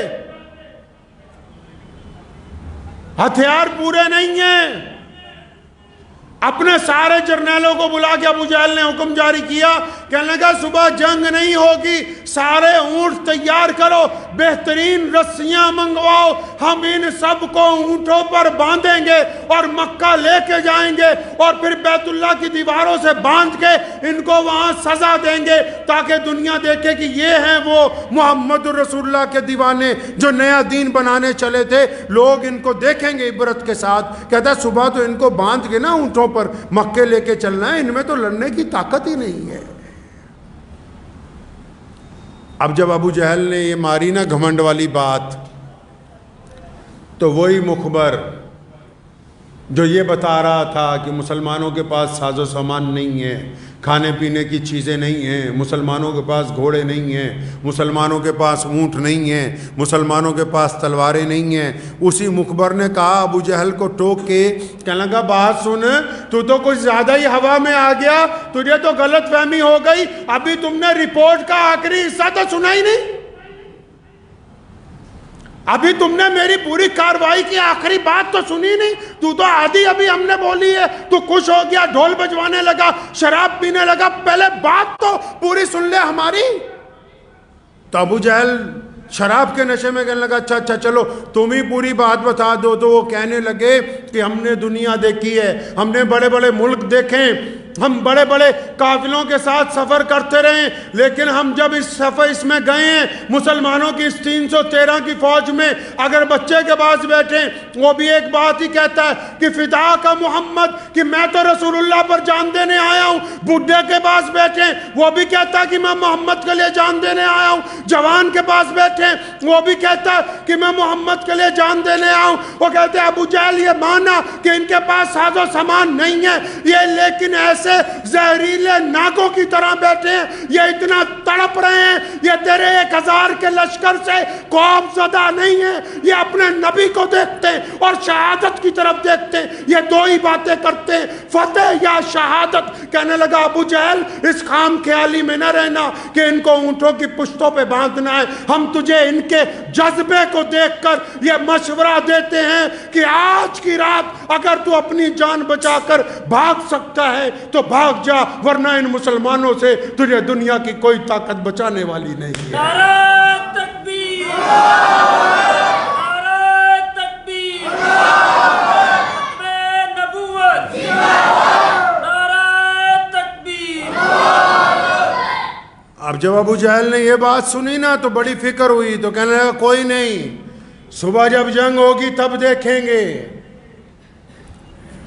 ہتھیار پورے نہیں ہیں۔ اپنے سارے جرنیلوں کو بلا کے ابو جہل نے حکم جاری کیا، کہنے لگا صبح جنگ نہیں ہوگی، سارے اونٹ تیار کرو، بہترین رسیاں منگواؤ، ہم ان سب کو اونٹوں پر باندھیں گے اور مکہ لے کے جائیں گے اور پھر بیت اللہ کی دیواروں سے باندھ کے ان کو وہاں سزا دیں گے تاکہ دنیا دیکھے کہ یہ ہیں وہ محمد رسول اللہ کے دیوانے جو نیا دین بنانے چلے تھے، لوگ ان کو دیکھیں گے عبرت کے ساتھ۔ کہتا ہے صبح تو ان کو باندھ کے نا اونٹوں پر مکے لے کے چلنا ہے، ان میں تو لڑنے کی طاقت ہی نہیں ہے۔ اب جب ابو جہل نے یہ ماری نا گھمنڈ والی بات، تو وہی مخبر جو یہ بتا رہا تھا کہ مسلمانوں کے پاس ساز و سامان نہیں ہے، کھانے پینے کی چیزیں نہیں ہیں، مسلمانوں کے پاس گھوڑے نہیں ہیں، مسلمانوں کے پاس اونٹ نہیں ہیں، مسلمانوں کے پاس تلواریں نہیں ہیں، اسی مخبر نے کہا ابو جہل کو ٹوک کے، کہنے لگا بات سن، تو کچھ زیادہ ہی ہوا میں آ گیا، تجھے تو غلط فہمی ہو گئی، ابھی تم نے رپورٹ کا آخری حصہ تو سنا ہی نہیں، ابھی تم نے میری پوری کاروائی کی آخری بات تو سنی نہیں، تو آدھی ابھی ہم نے بولی ہے، تو خوش ہو گیا، ڈھول بجوانے لگا، شراب پینے لگا، پہلے بات تو پوری سن لے ہماری۔ تو ابو جہل شراب کے نشے میں کہنے لگا اچھا چلو تم ہی پوری بات بتا دو۔ تو وہ کہنے لگے کہ ہم نے دنیا دیکھی ہے، ہم نے بڑے بڑے ملک دیکھیں، ہم بڑے بڑے قافلوں کے ساتھ سفر کرتے رہے، لیکن ہم جب اس میں گئے ہیں مسلمانوں کی اس 313 کی فوج میں، اگر بچے کے پاس بیٹھیں وہ بھی ایک بات ہی کہتا ہے کہ فدا کا محمد، کہ میں تو رسول اللہ پر جان دینے آیا ہوں۔ بڈھے کے پاس بیٹھیں وہ بھی کہتا ہے کہ میں محمد کے لیے جان دینے آیا ہوں۔ جوان کے پاس بیٹھیں وہ بھی کہتا ہے کہ میں محمد کے لیے جان دینے آیا ہوں۔ وہ کہتے ہیں ابو جہل یہ مانا کہ ان کے پاس ساز و سامان نہیں ہے یہ، لیکن ایسے زہریلے ناگوں کی طرح بیٹھے ہیں، یہ اتنا تڑپ رہے ہیں، یہ تیرے 1000 کے لشکر سے خوف زدہ نہیں ہے، یہ اپنے نبی کو دیکھتے ہیں اور شہادت کی طرف دیکھتے ہیں، یہ دو ہی باتیں کرتے ہیں، فتح یا شہادت۔ کہنے لگا ابو جہل اس خام خیالی میں نہ رہنا کہ ان کو اونٹوں کی پشتوں پہ باندھنا ہے، ہم تجھے ان کے جذبے کو دیکھ کر یہ مشورہ دیتے ہیں کہ آج کی رات اگر تو اپنی جان بچا کر بھاگ سکتا ہے تو بھاگ جا، ورنہ ان مسلمانوں سے تجھے دنیا کی کوئی طاقت بچانے والی نہیں ہے۔ نعرہ تکبیر، نعرہ تکبیر، ختم نبوت، نعرہ تکبیر۔ اب جب ابو جہل نے یہ بات سنی نا تو بڑی فکر ہوئی، تو کہنے لگا کوئی نہیں، صبح جب جنگ ہوگی تب دیکھیں گے،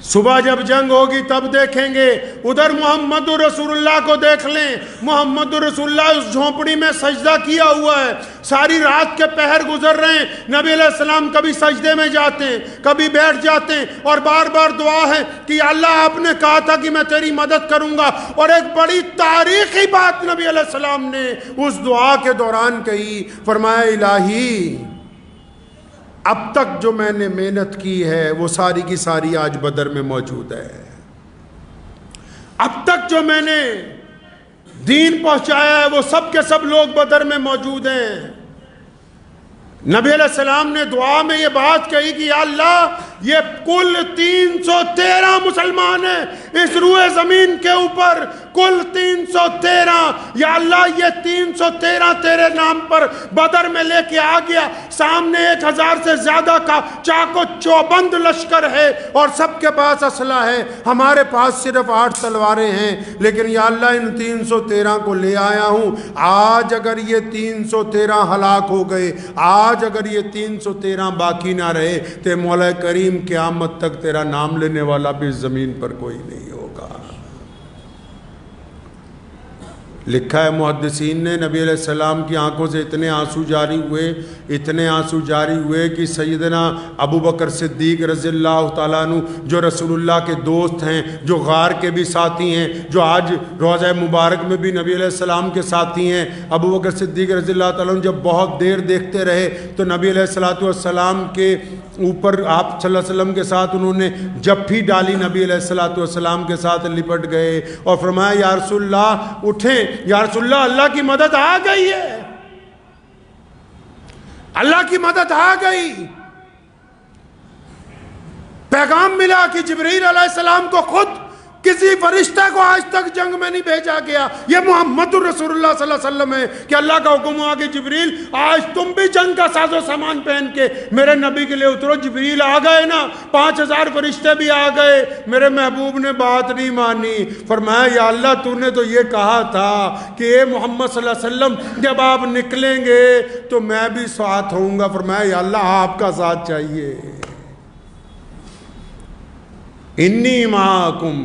صبح جب جنگ ہوگی تب دیکھیں گے۔ ادھر محمد رسول اللہ کو دیکھ لیں، محمد رسول اللہ اس جھونپڑی میں سجدہ کیا ہوا ہے، ساری رات کے پہر گزر رہے ہیں، نبی علیہ السلام کبھی سجدے میں جاتے ہیں، کبھی بیٹھ جاتے ہیں، اور بار بار دعا ہے کہ اللہ آپ نے کہا تھا کہ میں تیری مدد کروں گا۔ اور ایک بڑی تاریخی بات نبی علیہ السلام نے اس دعا کے دوران کہی، فرمایا الہی اب تک جو میں نے محنت کی ہے وہ ساری کی ساری آج بدر میں موجود ہے، اب تک جو میں نے دین پہنچایا ہے وہ سب کے سب لوگ بدر میں موجود ہیں۔ نبی علیہ السلام نے دعا میں یہ بات کہی کہ یا اللہ یہ کل 313 مسلمان ہیں اس روئے زمین کے اوپر، کل 313، یا اللہ یہ 313 تیرے نام پر بدر میں لے کے آ گیا، سامنے 1000 سے زیادہ کا چاق و چوبند لشکر ہے اور سب کے پاس اسلحہ ہے، ہمارے پاس صرف 8 تلواریں ہیں، لیکن یا اللہ ان 313 کو لے آیا ہوں، آج اگر یہ 313 ہلاک ہو گئے، آج اگر یہ 313 باقی نہ رہے تو مولا کریم قیامت تک تیرا نام لینے والا بھی اس زمین پر کوئی نہیں ہوگا۔ لکھا ہے محدثین نے نبی علیہ السلام کی آنکھوں سے اتنے آنسو جاری ہوئے، اتنے آنسو جاری ہوئے کہ سیدنا ابو بکر صدیق رضی اللہ تعالیٰ عنہ جو رسول اللہ کے دوست ہیں، جو غار کے بھی ساتھی ہیں، جو آج روضہ مبارک میں بھی نبی علیہ السلام کے ساتھی ہیں، ابو بکر صدیق رضی اللہ تعالیٰ عنہ جب بہت دیر دیکھتے رہے تو نبی علیہ السلام کے اوپر آپ صلی اللہ علیہ وسلم کے ساتھ انہوں نے جپھی ڈالی، نبی علیہ السلام کے ساتھ لپٹ گئے اور فرمایا یا رسول اللہ اٹھیں، یا رسول اللہ اللہ کی مدد آ گئی ہے، اللہ کی مدد آ گئی۔ پیغام ملا کہ جبریل علیہ السلام کو خود کسی فرشتہ کو آج تک جنگ میں نہیں بھیجا گیا، یہ محمد الرسول اللہ صلی اللہ علیہ وسلم ہے کہ اللہ کا حکم ہوا کہ جبریل آج تم بھی جنگ کا ساز و سامان پہن کے میرے نبی کے لیے اترو۔ جبریل آ گئے نا، 5000 فرشتے بھی آ گئے، میرے محبوب نے بات نہیں مانی، فرمایا یا اللہ تو نے تو یہ کہا تھا کہ اے محمد صلی اللہ علیہ وسلم جب آپ نکلیں گے تو میں بھی ساتھ ہوں گا، فرمایا یا اللہ آپ کا ساتھ چاہیے، انی معاکم۔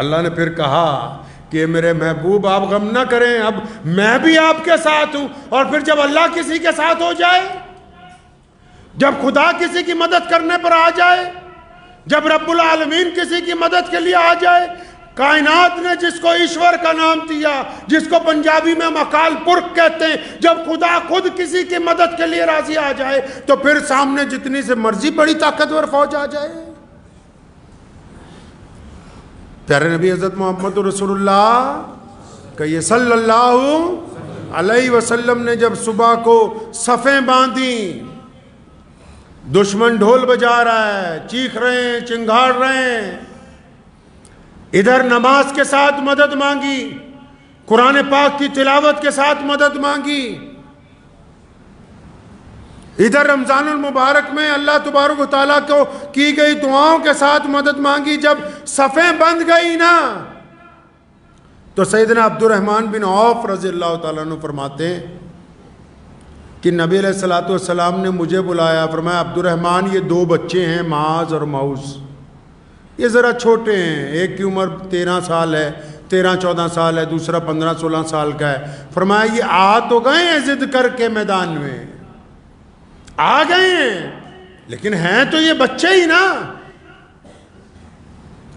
اللہ نے پھر کہا کہ میرے محبوب آپ غم نہ کریں، اب میں بھی آپ کے ساتھ ہوں۔ اور پھر جب اللہ کسی کے ساتھ ہو جائے، جب خدا کسی کی مدد کرنے پر آ جائے، جب رب العالمین کسی کی مدد کے لیے آ جائے، کائنات نے جس کو ایشور کا نام دیا، جس کو پنجابی میں مکال پرک کہتے ہیں، جب خدا خود کسی کی مدد کے لیے راضی آ جائے تو پھر سامنے جتنی سے مرضی بڑی طاقتور فوج آ جائے۔ پیارے نبی حضرت محمد رسول اللہ کہ صلی اللہ علیہ وسلم نے جب صبح کو صفیں باندھی، دشمن ڈھول بجا رہا ہے، چیخ رہے ہیں، چنگھاڑ رہے ہیں، ادھر نماز کے ساتھ مدد مانگی، قرآن پاک کی تلاوت کے ساتھ مدد مانگی، ادھر رمضان المبارک میں اللہ تبارک و تعالیٰ کو کی گئی دعاؤں کے ساتھ مدد مانگی۔ جب صفیں بند گئی نا تو سیدنا عبد الرحمن بن عوف رضی اللہ تعالیٰ عنہ فرماتے ہیں کہ نبی علیہ السلام نے مجھے بلایا، فرمایا عبد الرحمن یہ 2 بچے ہیں معاذ اور موس، یہ ذرا چھوٹے ہیں، ایک کی عمر 13 سال ہے، 13-14 سال ہے، دوسرا 15-16 سال کا ہے، فرمایا یہ آ تو گئے ہیں ضد کر کے میدان میں، آ گئے ہیں لیکن ہیں تو یہ بچے ہی نا۔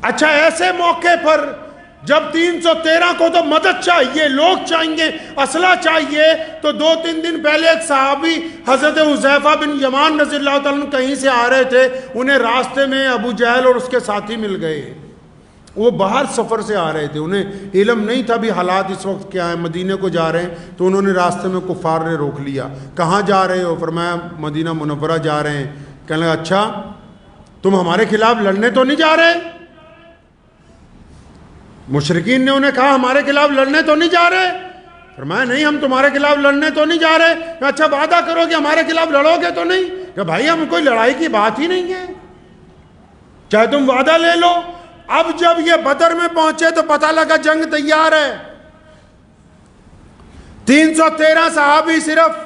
اچھا ایسے موقع پر جب 313 کو تو مدد چاہیے، لوگ چاہیے، اسلحہ چاہیے، تو 2-3 دن پہلے ایک صحابی حضرت حذیفہ بن یمان رضی اللہ تعالیٰ عنہ کہیں سے آ رہے تھے، انہیں راستے میں ابو جہل اور اس کے ساتھی مل گئے، وہ باہر سفر سے آ رہے تھے، انہیں علم نہیں تھا بھی حالات اس وقت کیا ہیں، مدینے کو جا رہے ہیں، تو انہوں نے راستے میں کفار نے روک لیا، کہاں جا رہے ہو؟ فرمایا مدینہ منورہ جا رہے ہیں۔ کہنے لگا اچھا تم ہمارے خلاف لڑنے تو نہیں جا رہے؟ مشرکین نے انہیں کہا ہمارے خلاف لڑنے تو نہیں جا رہے؟ فرمایا نہیں ہم تمہارے خلاف لڑنے تو نہیں جا رہے۔ اچھا وعدہ کرو کہ ہمارے خلاف لڑو گے تو نہیں؟ کہ بھائی ہم کوئی لڑائی کی بات ہی نہیں ہے، چاہے تم وعدہ لے لو۔ اب جب یہ بدر میں پہنچے تو پتہ لگا جنگ تیار ہے، 313 صحابی صرف،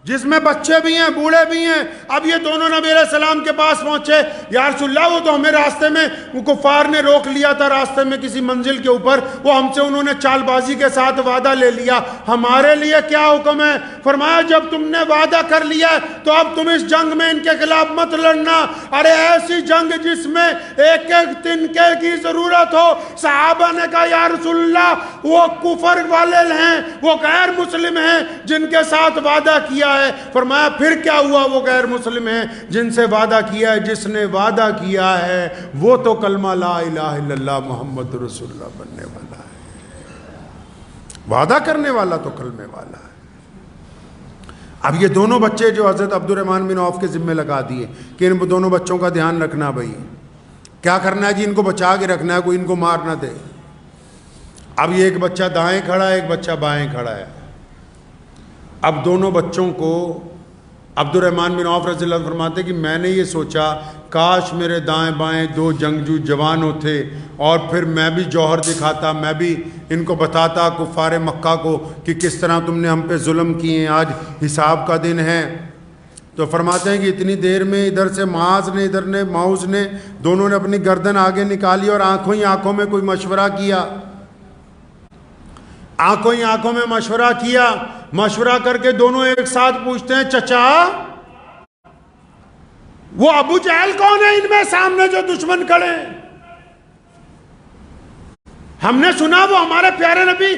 جس میں بچے بھی ہیں بوڑھے بھی ہیں۔ اب یہ دونوں نبی علیہ السلام کے پاس پہنچے، یا رسول اللہ وہ تو ہمیں راستے میں کفار نے روک لیا تھا، راستے میں کسی منزل کے اوپر، وہ ہم سے انہوں نے چال بازی کے ساتھ وعدہ لے لیا، ہمارے لیے کیا حکم ہے؟ فرمایا جب تم نے وعدہ کر لیا تو اب تم اس جنگ میں ان کے خلاف مت لڑنا۔ ارے ایسی جنگ جس میں ایک ایک تنکے کی ضرورت ہو۔ صحابہ نے کہا یا رسول اللہ وہ کفر والے ہیں، وہ غیر مسلم ہیں جن کے ساتھ وعدہ کیا ہے۔ فرمایا پھر کیا ہوا؟ وہ غیر مسلم ہیں جن سے وعدہ کیا ہے، جس نے وعدہ کیا ہے وہ تو کلمہ لا الہ الا اللہ محمد رسول اللہ بننے والا ہے، وعدہ کرنے والا تو کلمے والا ہے۔ اب یہ دونوں بچے جو حضرت عبد الرحمن بن عوف کے ذمہ لگا دیے کہ ان دونوں بچوں کا دھیان رکھنا، بھائی کیا کرنا ہے جی، ان کو بچا کے رکھنا ہے، کوئی ان کو مار نہ دے۔ اب یہ ایک بچہ دائیں کھڑا ہے، ایک بچہ بائیں کھڑا ہے۔ اب دونوں بچوں کو عبد الرحمن بن عوف رضی اللہ عنہ فرماتے کہ میں نے یہ سوچا کاش میرے دائیں بائیں دو جنگجو جوان ہوتے اور پھر میں بھی جوہر دکھاتا، میں بھی ان کو بتاتا کفار مکہ کو کہ کس طرح تم نے ہم پہ ظلم کیے ہیں، آج حساب کا دن ہے۔ تو فرماتے ہیں کہ اتنی دیر میں ادھر سے معاذ نے ادھر نے معوذ نے دونوں نے اپنی گردن آگے نکالی اور آنکھوں ہی آنکھوں میں کوئی مشورہ کیا، آنکھوں ہی آنکھوں میں مشورہ کیا۔ مشورہ کر کے دونوں ایک ساتھ پوچھتے ہیں چچا وہ ابو جہل کون ہے ان میں سامنے جو دشمن کھڑے ہیں؟ ہم نے سنا وہ ہمارے پیارے نبی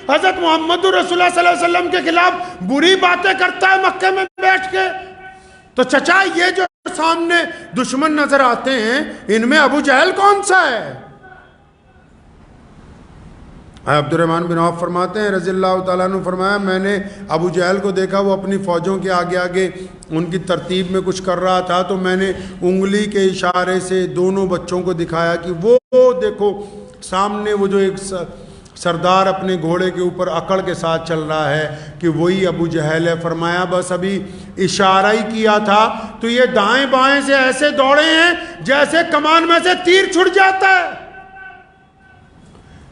حضرت محمد رسول اللہ صلی اللہ علیہ وسلم کے خلاف بری باتیں کرتا ہے مکے میں بیٹھ کے، تو چچا یہ جو سامنے دشمن نظر آتے ہیں ان میں ابو جہل کون سا ہے؟ عبد الرحمن بن عوف فرماتے ہیں رضی اللہ تعالیٰ عنہ، فرمایا میں نے ابو جہل کو دیکھا وہ اپنی فوجوں کے آگے آگے ان کی ترتیب میں کچھ کر رہا تھا، تو میں نے انگلی کے اشارے سے دونوں بچوں کو دکھایا کہ وہ دیکھو سامنے وہ جو ایک سردار اپنے گھوڑے کے اوپر اکڑ کے ساتھ چل رہا ہے کہ وہی ابو جہل ہے۔ فرمایا بس ابھی اشارہ ہی کیا تھا تو یہ دائیں بائیں سے ایسے دوڑے ہیں جیسے کمان میں سے تیر چھٹ جاتا ہے،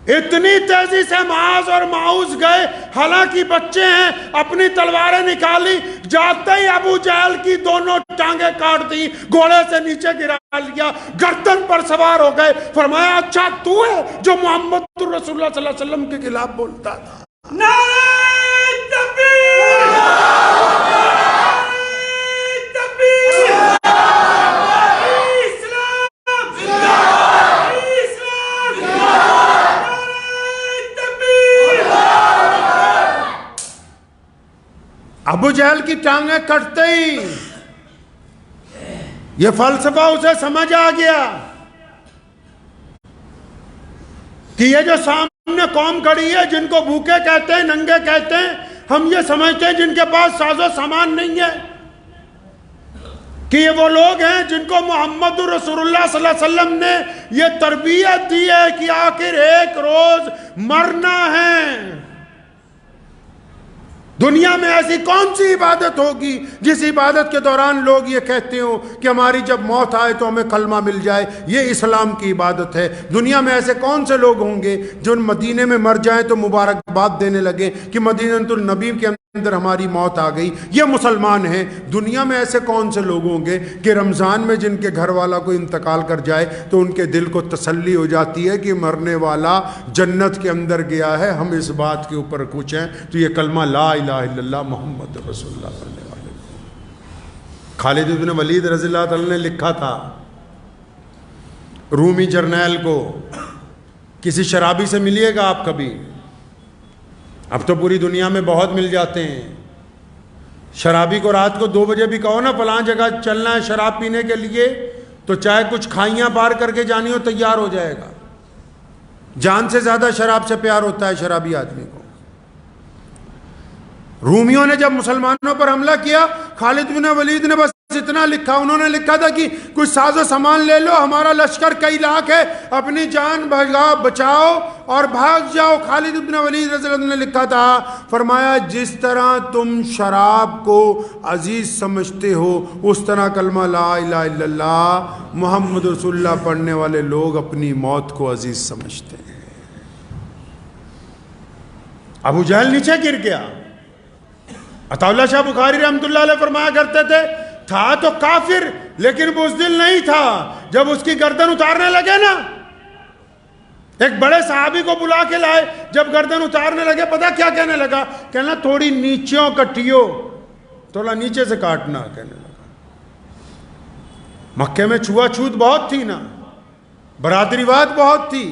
اتنی تیزی سے معاذ اور معوذ گئے، حالانکہ بچے ہیں، اپنی تلواریں نکالی، جاتے ہی ابو جہل کی دونوں ٹانگیں کاٹ دی، گھوڑے سے نیچے گرا لیا، گردن پر سوار ہو گئے۔ فرمایا اچھا تو ہے جو محمد رسول اللہ صلی اللہ علیہ وسلم کے خلاف بولتا تھا؟ نعرہ تکبیر، تکبیر، ابو جہل کی ٹانگیں کٹتے ہی یہ فلسفہ اسے سمجھ آ گیا کہ یہ جو سامنے قوم کھڑی ہے جن کو بھوکے کہتے ہیں، ننگے کہتے ہیں، ہم یہ سمجھتے ہیں جن کے پاس ساز و سامان نہیں ہے کہ یہ وہ لوگ ہیں جن کو محمد رسول اللہ صلی اللہ علیہ وسلم نے یہ تربیت دی ہے کہ آخر ایک روز مرنا ہے۔ دنیا میں ایسی کون سی عبادت ہوگی جس عبادت کے دوران لوگ یہ کہتے ہوں کہ ہماری جب موت آئے تو ہمیں کلمہ مل جائے، یہ اسلام کی عبادت ہے۔ دنیا میں ایسے کون سے لوگ ہوں گے جو مدینے میں مر جائیں تو مبارکباد دینے لگے کہ مدینۃ النبی کے اندر ہماری موت آ گئی، یہ مسلمان ہیں۔ دنیا میں ایسے کون سے لوگ ہوں گے کہ رمضان میں جن کے گھر والا کو انتقال کر جائے تو ان کے دل کو تسلی ہو جاتی ہے کہ مرنے والا جنت کے اندر گیا ہے، ہم اس بات کے اوپر کچھ ہیں تو یہ کلمہ لا الہ الا اللہ محمد رسول اللہ پڑھنے والے۔ خالد بن ولید رضی اللہ تعالیٰ نے لکھا تھا رومی جرنیل کو، کسی شرابی سے ملیے گا آپ کبھی، اب تو پوری دنیا میں بہت مل جاتے ہیں، شرابی کو رات کو 2 بجے بھی کہو نا فلاں جگہ چلنا ہے شراب پینے کے لیے تو چاہے کچھ کھائیاں پار کر کے جانی ہو تیار ہو جائے گا، جان سے زیادہ شراب سے پیار ہوتا ہے شرابی آدمی کو۔ رومیوں نے جب مسلمانوں پر حملہ کیا خالد بن ولید نے بس اتنا لکھا، انہوں نے لکھا تھا کہ کچھ ساز و سامان لے لو، ہمارا لشکر کئی لاکھ ہے، اپنی جان بچاؤ اور بھاگ جاؤ۔ خالد بن ولید رضی اللہ عنہ نے لکھا تھا، فرمایا جس طرح تم شراب کو عزیز سمجھتے ہو اس طرح کلمہ لا الہ الا اللہ محمد رسول اللہ پڑھنے والے لوگ اپنی موت کو عزیز سمجھتے ہیں۔ ابو جہل نیچے گر گیا. عطا اللہ شاہ بخاری رحمۃ اللہ علیہ فرمایا کرتے تھے تھا تو کافر لیکن بزدل نہیں تھا. جب اس کی گردن اتارنے لگے نا، ایک بڑے صحابی کو بلا کے لائے، جب گردن اتارنے لگے پتہ کیا کہنے لگا؟ کہنا تھوڑی نیچوں کٹیو، تھوڑا نیچے سے کاٹنا کہنے لگا. مکے میں چھوا چھوت بہت تھی نا، برادری واد بہت تھی.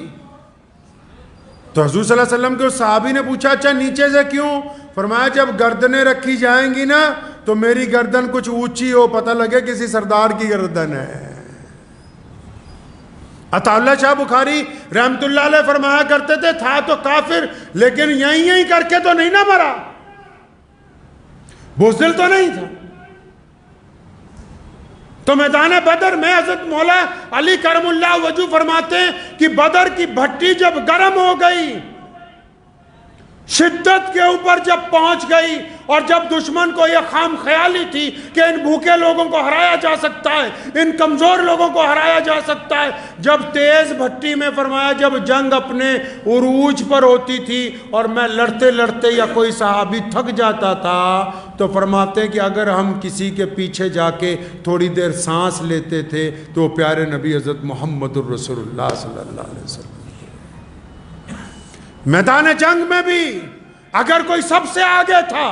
تو حضور صلی اللہ علیہ وسلم کے اس صحابی نے پوچھا اچھا نیچے سے کیوں؟ فرمایا جب گردنیں رکھی جائیں گی نا تو میری گردن کچھ اونچی ہو، پتہ لگے کسی سردار کی گردن ہے. عطا اللہ شاہ بخاری رحمت اللہ علیہ فرمایا کرتے تھے تھا تو کافر لیکن یہیں کر کے تو نہیں نہ مرا، بزدل تو نہیں تھا. تو میدان بدر میں حضرت مولا علی کرم اللہ وجہ فرماتے ہیں کہ بدر کی بھٹی جب گرم ہو گئی، شدت کے اوپر جب پہنچ گئی، اور جب دشمن کو یہ خام خیالی تھی کہ ان بھوکے لوگوں کو ہرایا جا سکتا ہے، ان کمزور لوگوں کو ہرایا جا سکتا ہے، جب تیز بھٹی میں فرمایا جب جنگ اپنے عروج پر ہوتی تھی اور میں لڑتے لڑتے یا کوئی صحابی تھک جاتا تھا تو فرماتے ہیں کہ اگر ہم کسی کے پیچھے جا کے تھوڑی دیر سانس لیتے تھے تو وہ پیارے نبی حضرت محمد الرسول اللہ صلی اللہ علیہ وسلم. میدان جنگ میں بھی اگر کوئی سب سے آگے تھا،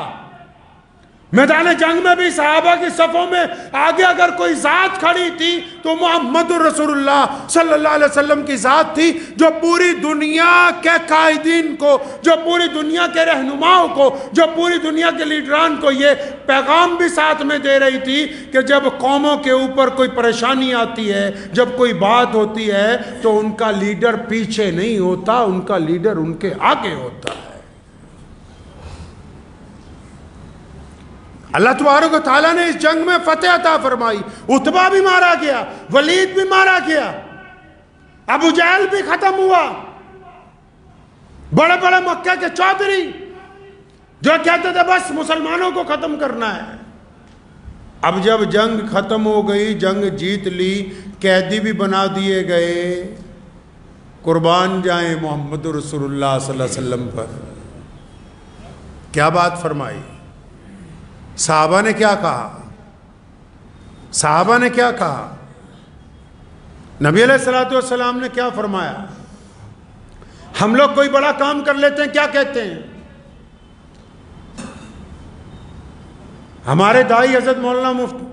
میدان جنگ میں بھی صحابہ کی صفوں میں آگے اگر کوئی ذات کھڑی تھی تو محمد الرسول اللہ صلی اللہ علیہ وسلم کی ذات تھی، جو پوری دنیا کے قائدین کو، جو پوری دنیا کے رہنماؤں کو، جو پوری دنیا کے لیڈران کو یہ پیغام بھی ساتھ میں دے رہی تھی کہ جب قوموں کے اوپر کوئی پریشانی آتی ہے، جب کوئی بات ہوتی ہے تو ان کا لیڈر پیچھے نہیں ہوتا، ان کا لیڈر ان کے آگے ہوتا ہے. اللہ تبارک و تعالیٰ نے اس جنگ میں فتح عطا فرمائی. عتبہ بھی مارا گیا، ولید بھی مارا گیا، ابو جہل بھی ختم ہوا. بڑے بڑے مکہ کے چودھری جو کہتے تھے بس مسلمانوں کو ختم کرنا ہے، اب جب جنگ ختم ہو گئی، جنگ جیت لی، قیدی بھی بنا دیے گئے، قربان جائیں محمد رسول اللہ صلی اللہ علیہ وسلم پر. کیا بات فرمائی؟ صحابہ نے کیا کہا؟ صحابہ نے کیا کہا؟ نبی علیہ الصلوۃ والسلام نے کیا فرمایا؟ ہم لوگ کوئی بڑا کام کر لیتے ہیں کیا کہتے ہیں؟ ہمارے دائی حضرت مولانا مفتی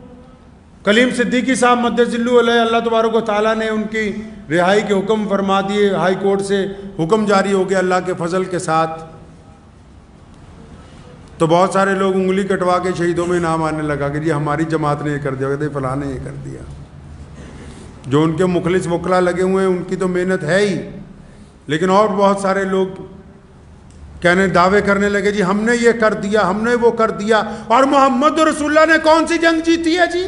کلیم صدیقی صاحب مدظلہ علیہ، اللہ تبارک و تعالیٰ نے ان کی رہائی کے حکم فرما دیے، ہائی کورٹ سے حکم جاری ہو گیا اللہ کے فضل کے ساتھ. تو بہت سارے لوگ انگلی کٹوا کے شہیدوں میں نام آنے لگا کہ جی ہماری جماعت نے یہ کر دیا، کہتے فلاں نے یہ کر دیا. جو ان کے مخلص وکلا لگے ہوئے ہیں ان کی تو محنت ہے ہی، لیکن اور بہت سارے لوگ کہنے دعوے کرنے لگے جی ہم نے یہ کر دیا، ہم نے وہ کر دیا. اور محمد رسول اللہ نے کون سی جنگ جیتی ہے جی؟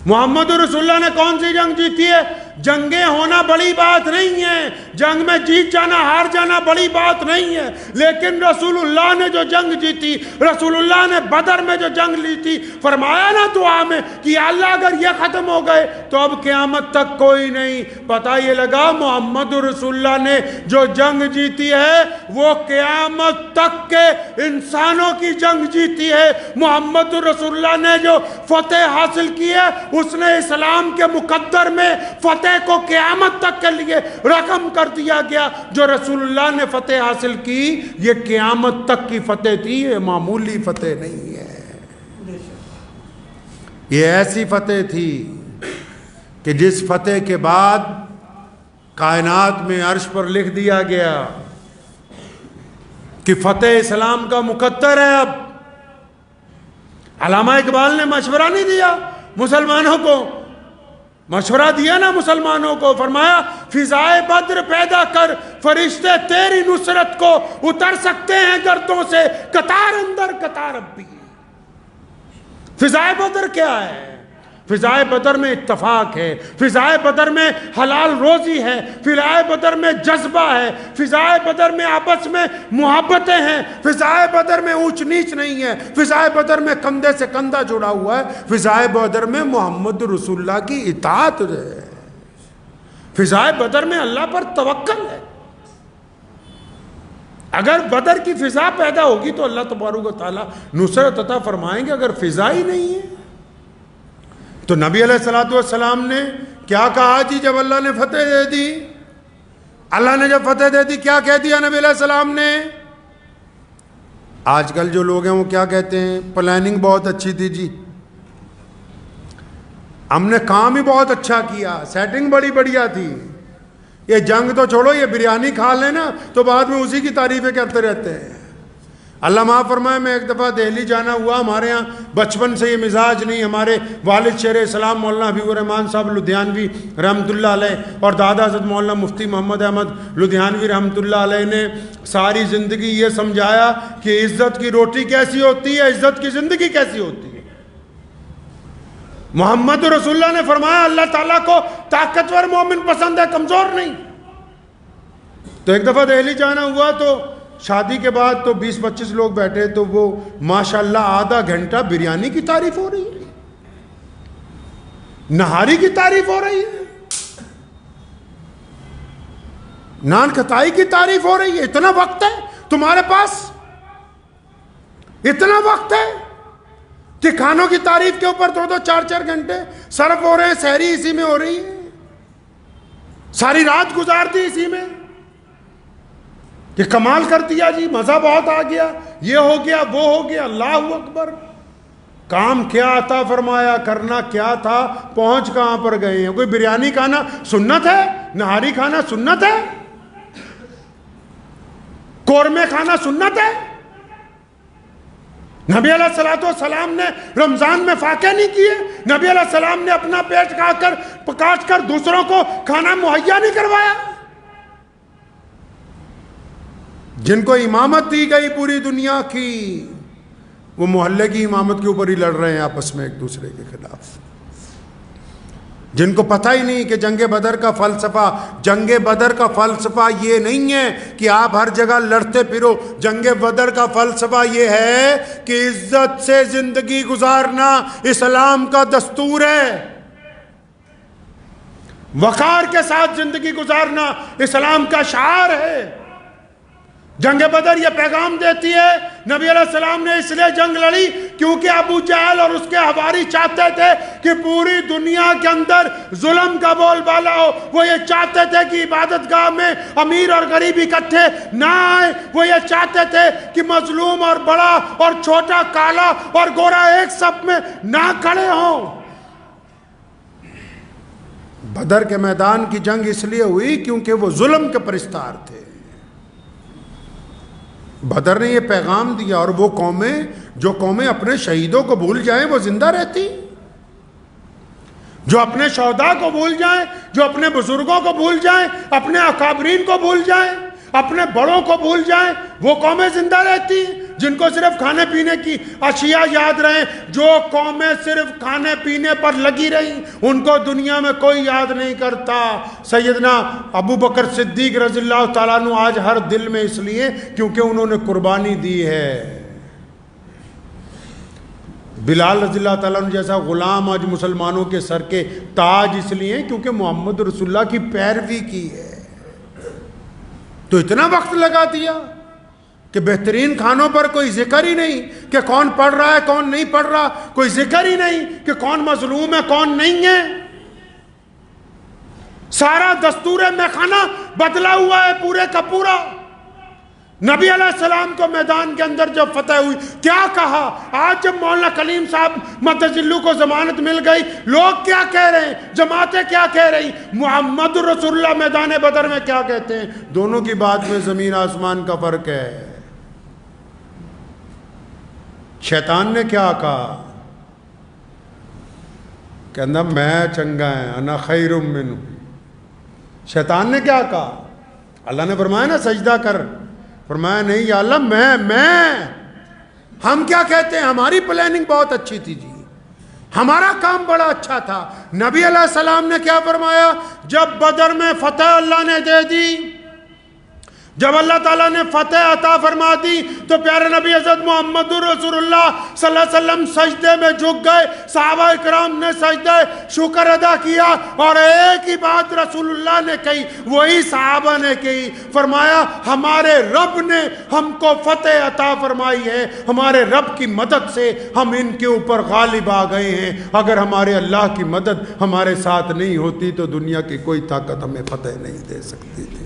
محمد رسول اللہ نے کون سی جنگ جیتی ہے؟ جنگیں ہونا بڑی بات نہیں ہے، جنگ میں جیت جانا ہار جانا بڑی بات نہیں ہے، لیکن رسول اللہ نے جو جنگ جیتی، رسول اللہ نے بدر میں جو جنگ لی تھی، فرمایا نا دعا میں کہ اللہ اگر یہ ختم ہو گئے تو اب قیامت تک کوئی نہیں. پتہ یہ لگا محمد رسول اللہ نے جو جنگ جیتی ہے وہ قیامت تک کے انسانوں کی جنگ جیتی ہے. محمد رسول اللہ نے جو فتح حاصل کی ہے اس نے اسلام کے مقدر میں فتح کو قیامت تک کے لیے رقم کر دیا گیا. جو رسول اللہ نے فتح حاصل کی یہ قیامت تک کی فتح تھی، یہ معمولی فتح نہیں ہے. یہ ایسی فتح تھی کہ جس فتح کے بعد کائنات میں عرش پر لکھ دیا گیا کہ فتح اسلام کا مقدر ہے. اب علامہ اقبال نے مشورہ نہیں دیا مسلمانوں کو، مشورہ دیا نا مسلمانوں کو، فرمایا فضائے بدر پیدا کر، فرشتے تیری نصرت کو اتر سکتے ہیں گردوں سے، قطار اندر قطار اب بھی. فضائے بدر کیا ہے؟ فضائے بدر میں اتفاق ہے، فضائے بدر میں حلال روزی ہے، فضائے بدر میں جذبہ ہے، فضائے بدر میں آپس میں محبتیں ہیں، فضائے بدر میں اونچ نیچ نہیں ہے، فضائے بدر میں کندھے سے کندھا جڑا ہوا ہے، فضائے بدر میں محمد رسول اللہ کی اطاعت ہے، فضائے بدر میں اللہ پر توکل ہے. اگر بدر کی فضا پیدا ہوگی تو اللہ تبارک و تعالیٰ نصرت عطا فرمائیں گے. اگر فضا ہی نہیں ہے تو نبی علیہ الصلوۃ والسلام نے کیا کہا جی جب اللہ نے فتح دے دی؟ اللہ نے جب فتح دے دی کیا کہہ دیا نبی علیہ السلام نے؟ آج کل جو لوگ ہیں وہ کیا کہتے ہیں؟ پلاننگ بہت اچھی تھی جی، ہم نے کام ہی بہت اچھا کیا، سیٹنگ بڑی بڑھیا تھی. یہ جنگ تو چھوڑو، یہ بریانی کھا لیں نا تو بعد میں اسی کی تعریفیں کرتے رہتے ہیں. اللہ معاف فرمائے، میں ایک دفعہ دہلی جانا ہوا، ہمارے ہاں بچپن سے یہ مزاج نہیں. ہمارے والد شیر اسلام مولانا حبیب الرحمان صاحب لدھیانوی رحمۃ اللہ علیہ اور دادا حضرت مولانا مفتی محمد احمد لدھیانوی رحمۃ اللہ علیہ نے ساری زندگی یہ سمجھایا کہ عزت کی روٹی کیسی ہوتی ہے، عزت کی زندگی کیسی ہوتی ہے. محمد رسول اللہ نے فرمایا اللہ تعالیٰ کو طاقتور مومن پسند ہے، کمزور نہیں. تو ایک دفعہ دہلی جانا ہوا تو شادی کے بعد تو 20-25 لوگ بیٹھے، تو وہ ماشاءاللہ آدھا گھنٹہ بریانی کی تعریف ہو رہی ہے، نہاری کی تعریف ہو رہی ہے، نان کھتائی کی تعریف ہو رہی ہے. اتنا وقت ہے تمہارے پاس؟ اتنا وقت ہے کہ کھانوں کی تعریف کے اوپر 2-2 4-4 گھنٹے صرف ہو رہے ہیں. سحری اسی میں ہو رہی ہے، ساری رات گزار دی اسی میں کہ کمال کر دیا جی، مزہ بہت آ گیا، یہ ہو گیا وہ ہو گیا. اللہ اکبر، کام کیا عطا فرمایا، کرنا کیا تھا، پہنچ کہاں پر گئے ہیں. کوئی بریانی کھانا سنت ہے؟ نہاری کھانا سنت ہے؟ قورمے کھانا سنت ہے؟ نبی علیہ الصلوۃ والسلام نے رمضان میں فاقے نہیں کیے؟ نبی علیہ السلام نے اپنا پیٹ کاٹ کر دوسروں کو کھانا مہیا نہیں کروایا؟ جن کو امامت دی گئی پوری دنیا کی، وہ محلے کی امامت کے اوپر ہی لڑ رہے ہیں آپس میں ایک دوسرے کے خلاف. جن کو پتہ ہی نہیں کہ جنگ بدر کا فلسفہ یہ نہیں ہے کہ آپ ہر جگہ لڑتے پھرو. جنگ بدر کا فلسفہ یہ ہے کہ عزت سے زندگی گزارنا اسلام کا دستور ہے، وقار کے ساتھ زندگی گزارنا اسلام کا شعار ہے. جنگ بدر یہ پیغام دیتی ہے نبی علیہ السلام نے اس لیے جنگ لڑی کیونکہ ابو جہل اور اس کے حواری چاہتے تھے کہ پوری دنیا کے اندر ظلم کا بول بالا ہو. وہ یہ چاہتے تھے کہ عبادت گاہ میں امیر اور غریب اکٹھے نہ آئے. وہ یہ چاہتے تھے کہ مظلوم اور بڑا اور چھوٹا، کالا اور گورا ایک صف میں نہ کھڑے ہوں. بدر کے میدان کی جنگ اس لیے ہوئی کیونکہ وہ ظلم کے پرستار تھے. بدر نے یہ پیغام دیا، اور وہ جو قومیں اپنے شہیدوں کو بھول جائیں وہ زندہ رہتی، جو اپنے شہداء کو بھول جائیں، جو اپنے بزرگوں کو بھول جائیں، اپنے اکابرین کو بھول جائیں، اپنے بڑوں کو بھول جائیں، وہ قومیں زندہ رہتی. جن کو صرف کھانے پینے کی اشیاء یاد رہیں، جو قومیں صرف کھانے پینے پر لگی رہیں، ان کو دنیا میں کوئی یاد نہیں کرتا. سیدنا ابو بکر صدیق رضی اللہ تعالیٰ عنہ آج ہر دل میں اس لیے کیونکہ انہوں نے قربانی دی ہے. بلال رضی اللہ تعالیٰ عنہ جیسا غلام آج مسلمانوں کے سر کے تاج اس لیے کیونکہ محمد رسول اللہ کی پیروی کی ہے. تو اتنا وقت لگا دیا کہ بہترین کھانوں پر کوئی ذکر ہی نہیں کہ کون پڑھ رہا ہے کون نہیں پڑھ رہا، کوئی ذکر ہی نہیں کہ کون مظلوم ہے کون نہیں ہے. سارا دستور میخانہ بدلا ہوا ہے پورے کا پورا. نبی علیہ السلام کو میدان کے اندر جب فتح ہوئی کیا کہا؟ آج جب مولانا کلیم صاحب متجلو کو ضمانت مل گئی، لوگ کیا کہہ رہے ہیں، جماعتیں کیا کہہ رہی، محمد رسول اللہ میدان بدر میں کیا کہتے ہیں؟ دونوں کی بات میں زمین آسمان کا فرق ہے. شیطان نے کیا کہا؟ کہنا میں چنگا ہے، انا خیر منہ. شیطان نے کیا کہا؟ اللہ نے فرمایا نا سجدہ کر، فرمایا نہیں یا اللہ میں. ہم کیا کہتے ہیں؟ ہماری پلاننگ بہت اچھی تھی جی، ہمارا کام بڑا اچھا تھا. نبی علیہ السلام نے کیا فرمایا؟ جب بدر میں فتح اللہ نے دے دی، جب اللہ تعالیٰ نے فتح عطا فرما دی تو پیارے نبی حضرت محمد رسول اللہ صلی اللہ علیہ وسلم سجدے میں جھک گئے، صحابہ کرام نے سجدے شکر ادا کیا، اور ایک ہی بات رسول اللہ نے کہی، وہی صحابہ نے کہی، فرمایا ہمارے رب نے ہم کو فتح عطا فرمائی ہے، ہمارے رب کی مدد سے ہم ان کے اوپر غالب آ گئے ہیں، اگر ہمارے اللہ کی مدد ہمارے ساتھ نہیں ہوتی تو دنیا کی کوئی طاقت ہمیں فتح نہیں دے سکتی تھی۔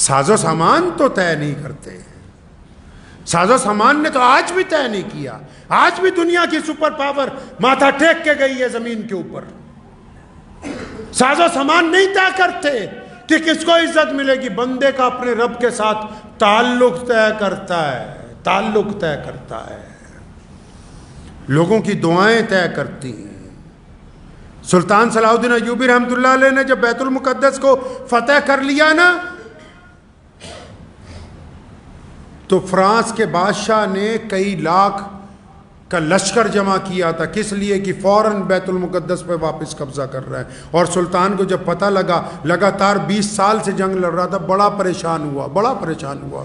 ساز و سامان تو طے نہیں کرتے، ساز و سامان نے تو آج بھی طے نہیں کیا، آج بھی دنیا کی سپر پاور ماتھا ٹیک کے گئی ہے زمین کے اوپر۔ ساز و سامان نہیں طے کرتے کہ کس کو عزت ملے گی، بندے کا اپنے رب کے ساتھ تعلق طے کرتا ہے، تعلق طے کرتا ہے، لوگوں کی دعائیں طے کرتی ہیں۔ سلطان صلاح الدین ایوبی رحمۃ اللہ علیہ نے جب بیت المقدس کو فتح کر لیا نا، تو فرانس کے بادشاہ نے کئی لاکھ کا لشکر جمع کیا تھا، کس لیے کہ فوراً بیت المقدس پہ واپس قبضہ کر رہا ہے، اور سلطان کو جب پتہ لگا، لگاتار 20 سال سے جنگ لڑ رہا تھا، بڑا پریشان ہوا۔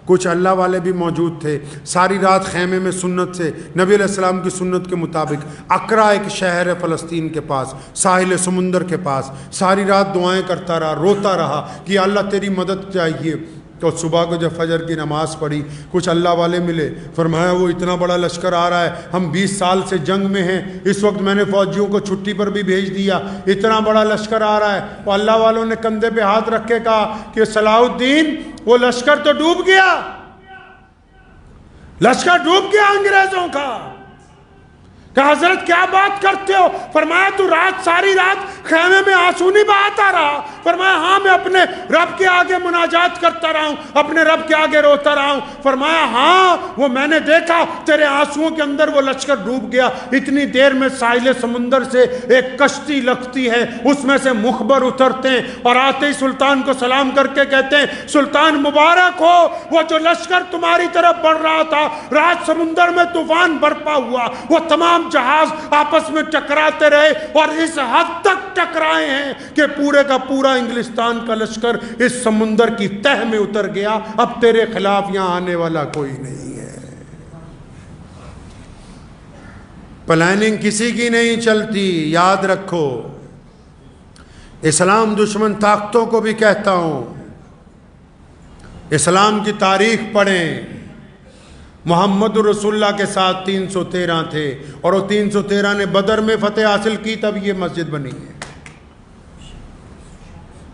کچھ اللہ والے بھی موجود تھے، ساری رات خیمے میں سنت سے، نبی علیہ السلام کی سنت کے مطابق، اقرا ایک شہر ہے فلسطین کے پاس، ساحل سمندر کے پاس، ساری رات دعائیں کرتا رہا، روتا رہا کہ اللہ تیری مدد چاہیے۔ تو صبح کو جب فجر کی نماز پڑھی، کچھ اللہ والے ملے، فرمایا وہ اتنا بڑا لشکر آ رہا ہے، ہم 20 سال سے جنگ میں ہیں، اس وقت میں نے فوجیوں کو چھٹی پر بھی بھیج دیا، اتنا بڑا لشکر آ رہا ہے۔ تو اللہ والوں نے کندھے پہ ہاتھ رکھ کے کہا کہ صلاح الدین وہ لشکر تو ڈوب گیا، لشکر ڈوب گیا انگریزوں کا۔ کہ حضرت کیا بات کرتے ہو؟ فرمایا تو ساری رات خیمے میں آنسو نہیں بہاتا رہا؟ فرمایا ہاں میں اپنے رب کے آگے مناجات کرتا رہا ہوں، اپنے رب کے آگے روتا رہا ہوں۔ فرمایا ہاں وہ میں نے دیکھا تیرے آنسوؤں کے اندر وہ لشکر ڈوب گیا۔ اتنی دیر میں ساحل سمندر سے ایک کشتی لگتی ہے، اس میں سے مخبر اترتے ہیں اور آتے ہی سلطان کو سلام کر کے کہتے ہیں سلطان مبارک ہو، وہ جو لشکر تمہاری طرف بڑھ رہا تھا، رات سمندر میں طوفان برپا ہوا، وہ تمام جہاز آپس میں ٹکراتے رہے اور اس حد تک ٹکرائے ہیں کہ پورے کا پورا انگلستان کا لشکر اس سمندر کی تہ میں اتر گیا، اب تیرے خلاف یہاں آنے والا کوئی نہیں ہے۔ پلاننگ کسی کی نہیں چلتی، یاد رکھو۔ اسلام دشمن طاقتوں کو بھی کہتا ہوں، اسلام کی تاریخ پڑھیں، محمد رسول اللہ کے ساتھ 313 تھے، اور وہ 313 نے بدر میں فتح حاصل کی، تب یہ مسجد بنی ہے۔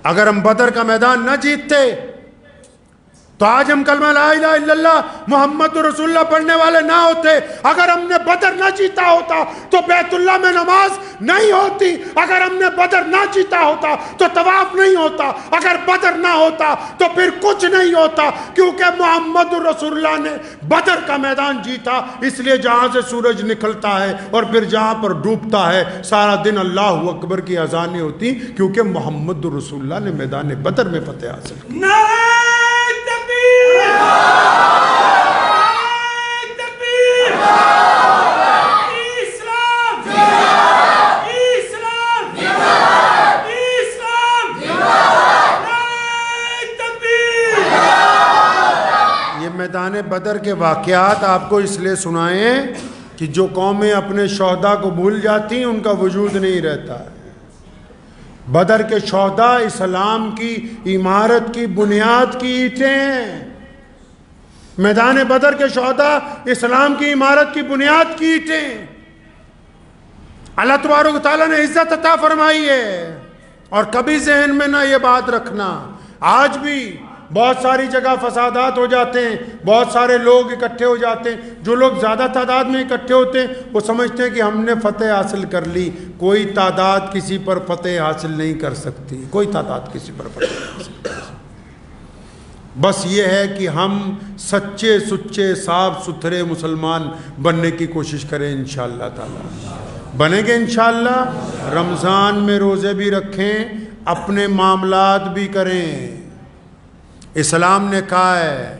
اگر ہم بدر کا میدان نہ جیتتے تو آج ہم کلمہ لا الہ الا اللہ محمد رسول اللہ پڑھنے والے نہ ہوتے۔ اگر ہم نے بدر نہ جیتا ہوتا تو بیت اللہ میں نماز نہیں ہوتی، اگر ہم نے بدر نہ جیتا ہوتا تو طواف نہیں ہوتا، اگر بدر نہ ہوتا تو پھر کچھ نہیں ہوتا، کیونکہ محمد رسول اللہ نے بدر کا میدان جیتا۔ اس لیے جہاں سے سورج نکلتا ہے اور پھر جہاں پر ڈوبتا ہے سارا دن اللہ اکبر کی اذانیں ہوتی، کیونکہ محمد رسول اللہ نے میدان بدر میں فتح حاصل کی۔ میدان بدر کے واقعات آپ کو اس لیے سنائیں کہ جو قومیں اپنے شہداء کو بھول جاتی ہیں ان کا وجود نہیں رہتا ہے۔ بدر کے شہداء اسلام کی عمارت کی بنیاد کی اینٹیں ہیں، میدان بدر کے شہداء اسلام کی عمارت کی بنیاد کی اینٹیں ہیں۔ اللہ تبارک و تعالیٰ نے عزت عطا فرمائی ہے، اور کبھی ذہن میں نہ یہ بات رکھنا، آج بھی بہت ساری جگہ فسادات ہو جاتے ہیں، بہت سارے لوگ اکٹھے ہو جاتے ہیں، جو لوگ زیادہ تعداد میں اکٹھے ہوتے ہیں وہ سمجھتے ہیں کہ ہم نے فتح حاصل کر لی۔ کوئی تعداد کسی پر فتح حاصل نہیں کر سکتی، کوئی تعداد کسی پر فتح حاصل نہیں کر سکتی۔ بس یہ ہے کہ ہم سچے سچے صاف ستھرے مسلمان بننے کی کوشش کریں، انشاءاللہ تعالی بنیں گے انشاءاللہ۔ رمضان میں روزے بھی رکھیں، اپنے معاملات بھی کریں۔ اسلام نے کہا ہے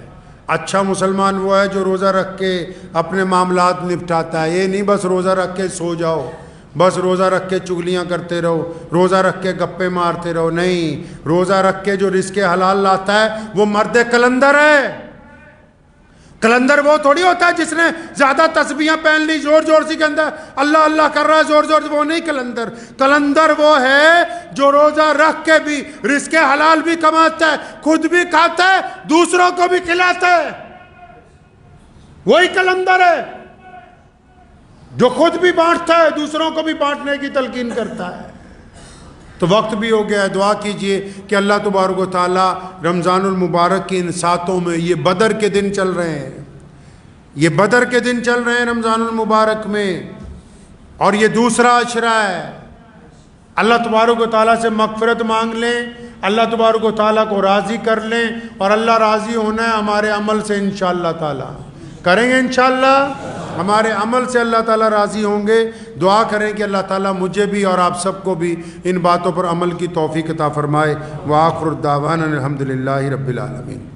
اچھا مسلمان وہ ہے جو روزہ رکھ کے اپنے معاملات نپٹاتا ہے، یہ نہیں بس روزہ رکھ کے سو جاؤ، بس روزہ رکھ کے چگلیاں کرتے رہو، روزہ رکھ کے گپے مارتے رہو، نہیں، روزہ رکھ کے جو رزق حلال لاتا ہے وہ مرد کلندر ہے۔ کلندر وہ تھوڑی ہوتا ہے جس نے زیادہ تسبیحاں پہن لی، زور زور سے کہتا ہے اللہ اللہ کر رہا ہے زور زور سے، وہ نہیں کلندر۔ کلندر وہ ہے جو روزہ رکھ کے بھی رزق حلال بھی کماتا ہے، خود بھی کھاتا ہے، دوسروں کو بھی کھلاتا ہے، وہی کلندر ہے جو خود بھی بانٹتا ہے، دوسروں کو بھی بانٹنے کی تلقین کرتا ہے۔ تو وقت بھی ہو گیا ہے، دعا کیجئے کہ اللہ تبارک و تعالی رمضان المبارک کی ان ساتوں میں، یہ بدر کے دن چل رہے ہیں، یہ بدر کے دن چل رہے ہیں رمضان المبارک میں، اور یہ دوسرا عشرہ ہے، اللہ تبارک و تعالیٰ سے مغفرت مانگ لیں، اللہ تبارک و تعالیٰ کو راضی کر لیں، اور اللہ راضی ہونا ہے ہمارے عمل سے انشاءاللہ تعالیٰ، کریں گے انشاءاللہ، ہمارے عمل سے اللہ تعالیٰ راضی ہوں گے۔ دعا کریں کہ اللہ تعالیٰ مجھے بھی اور آپ سب کو بھی ان باتوں پر عمل کی توفیق عطا فرمائے۔ وآخر الدعوانا الحمدللہ رب العالمین۔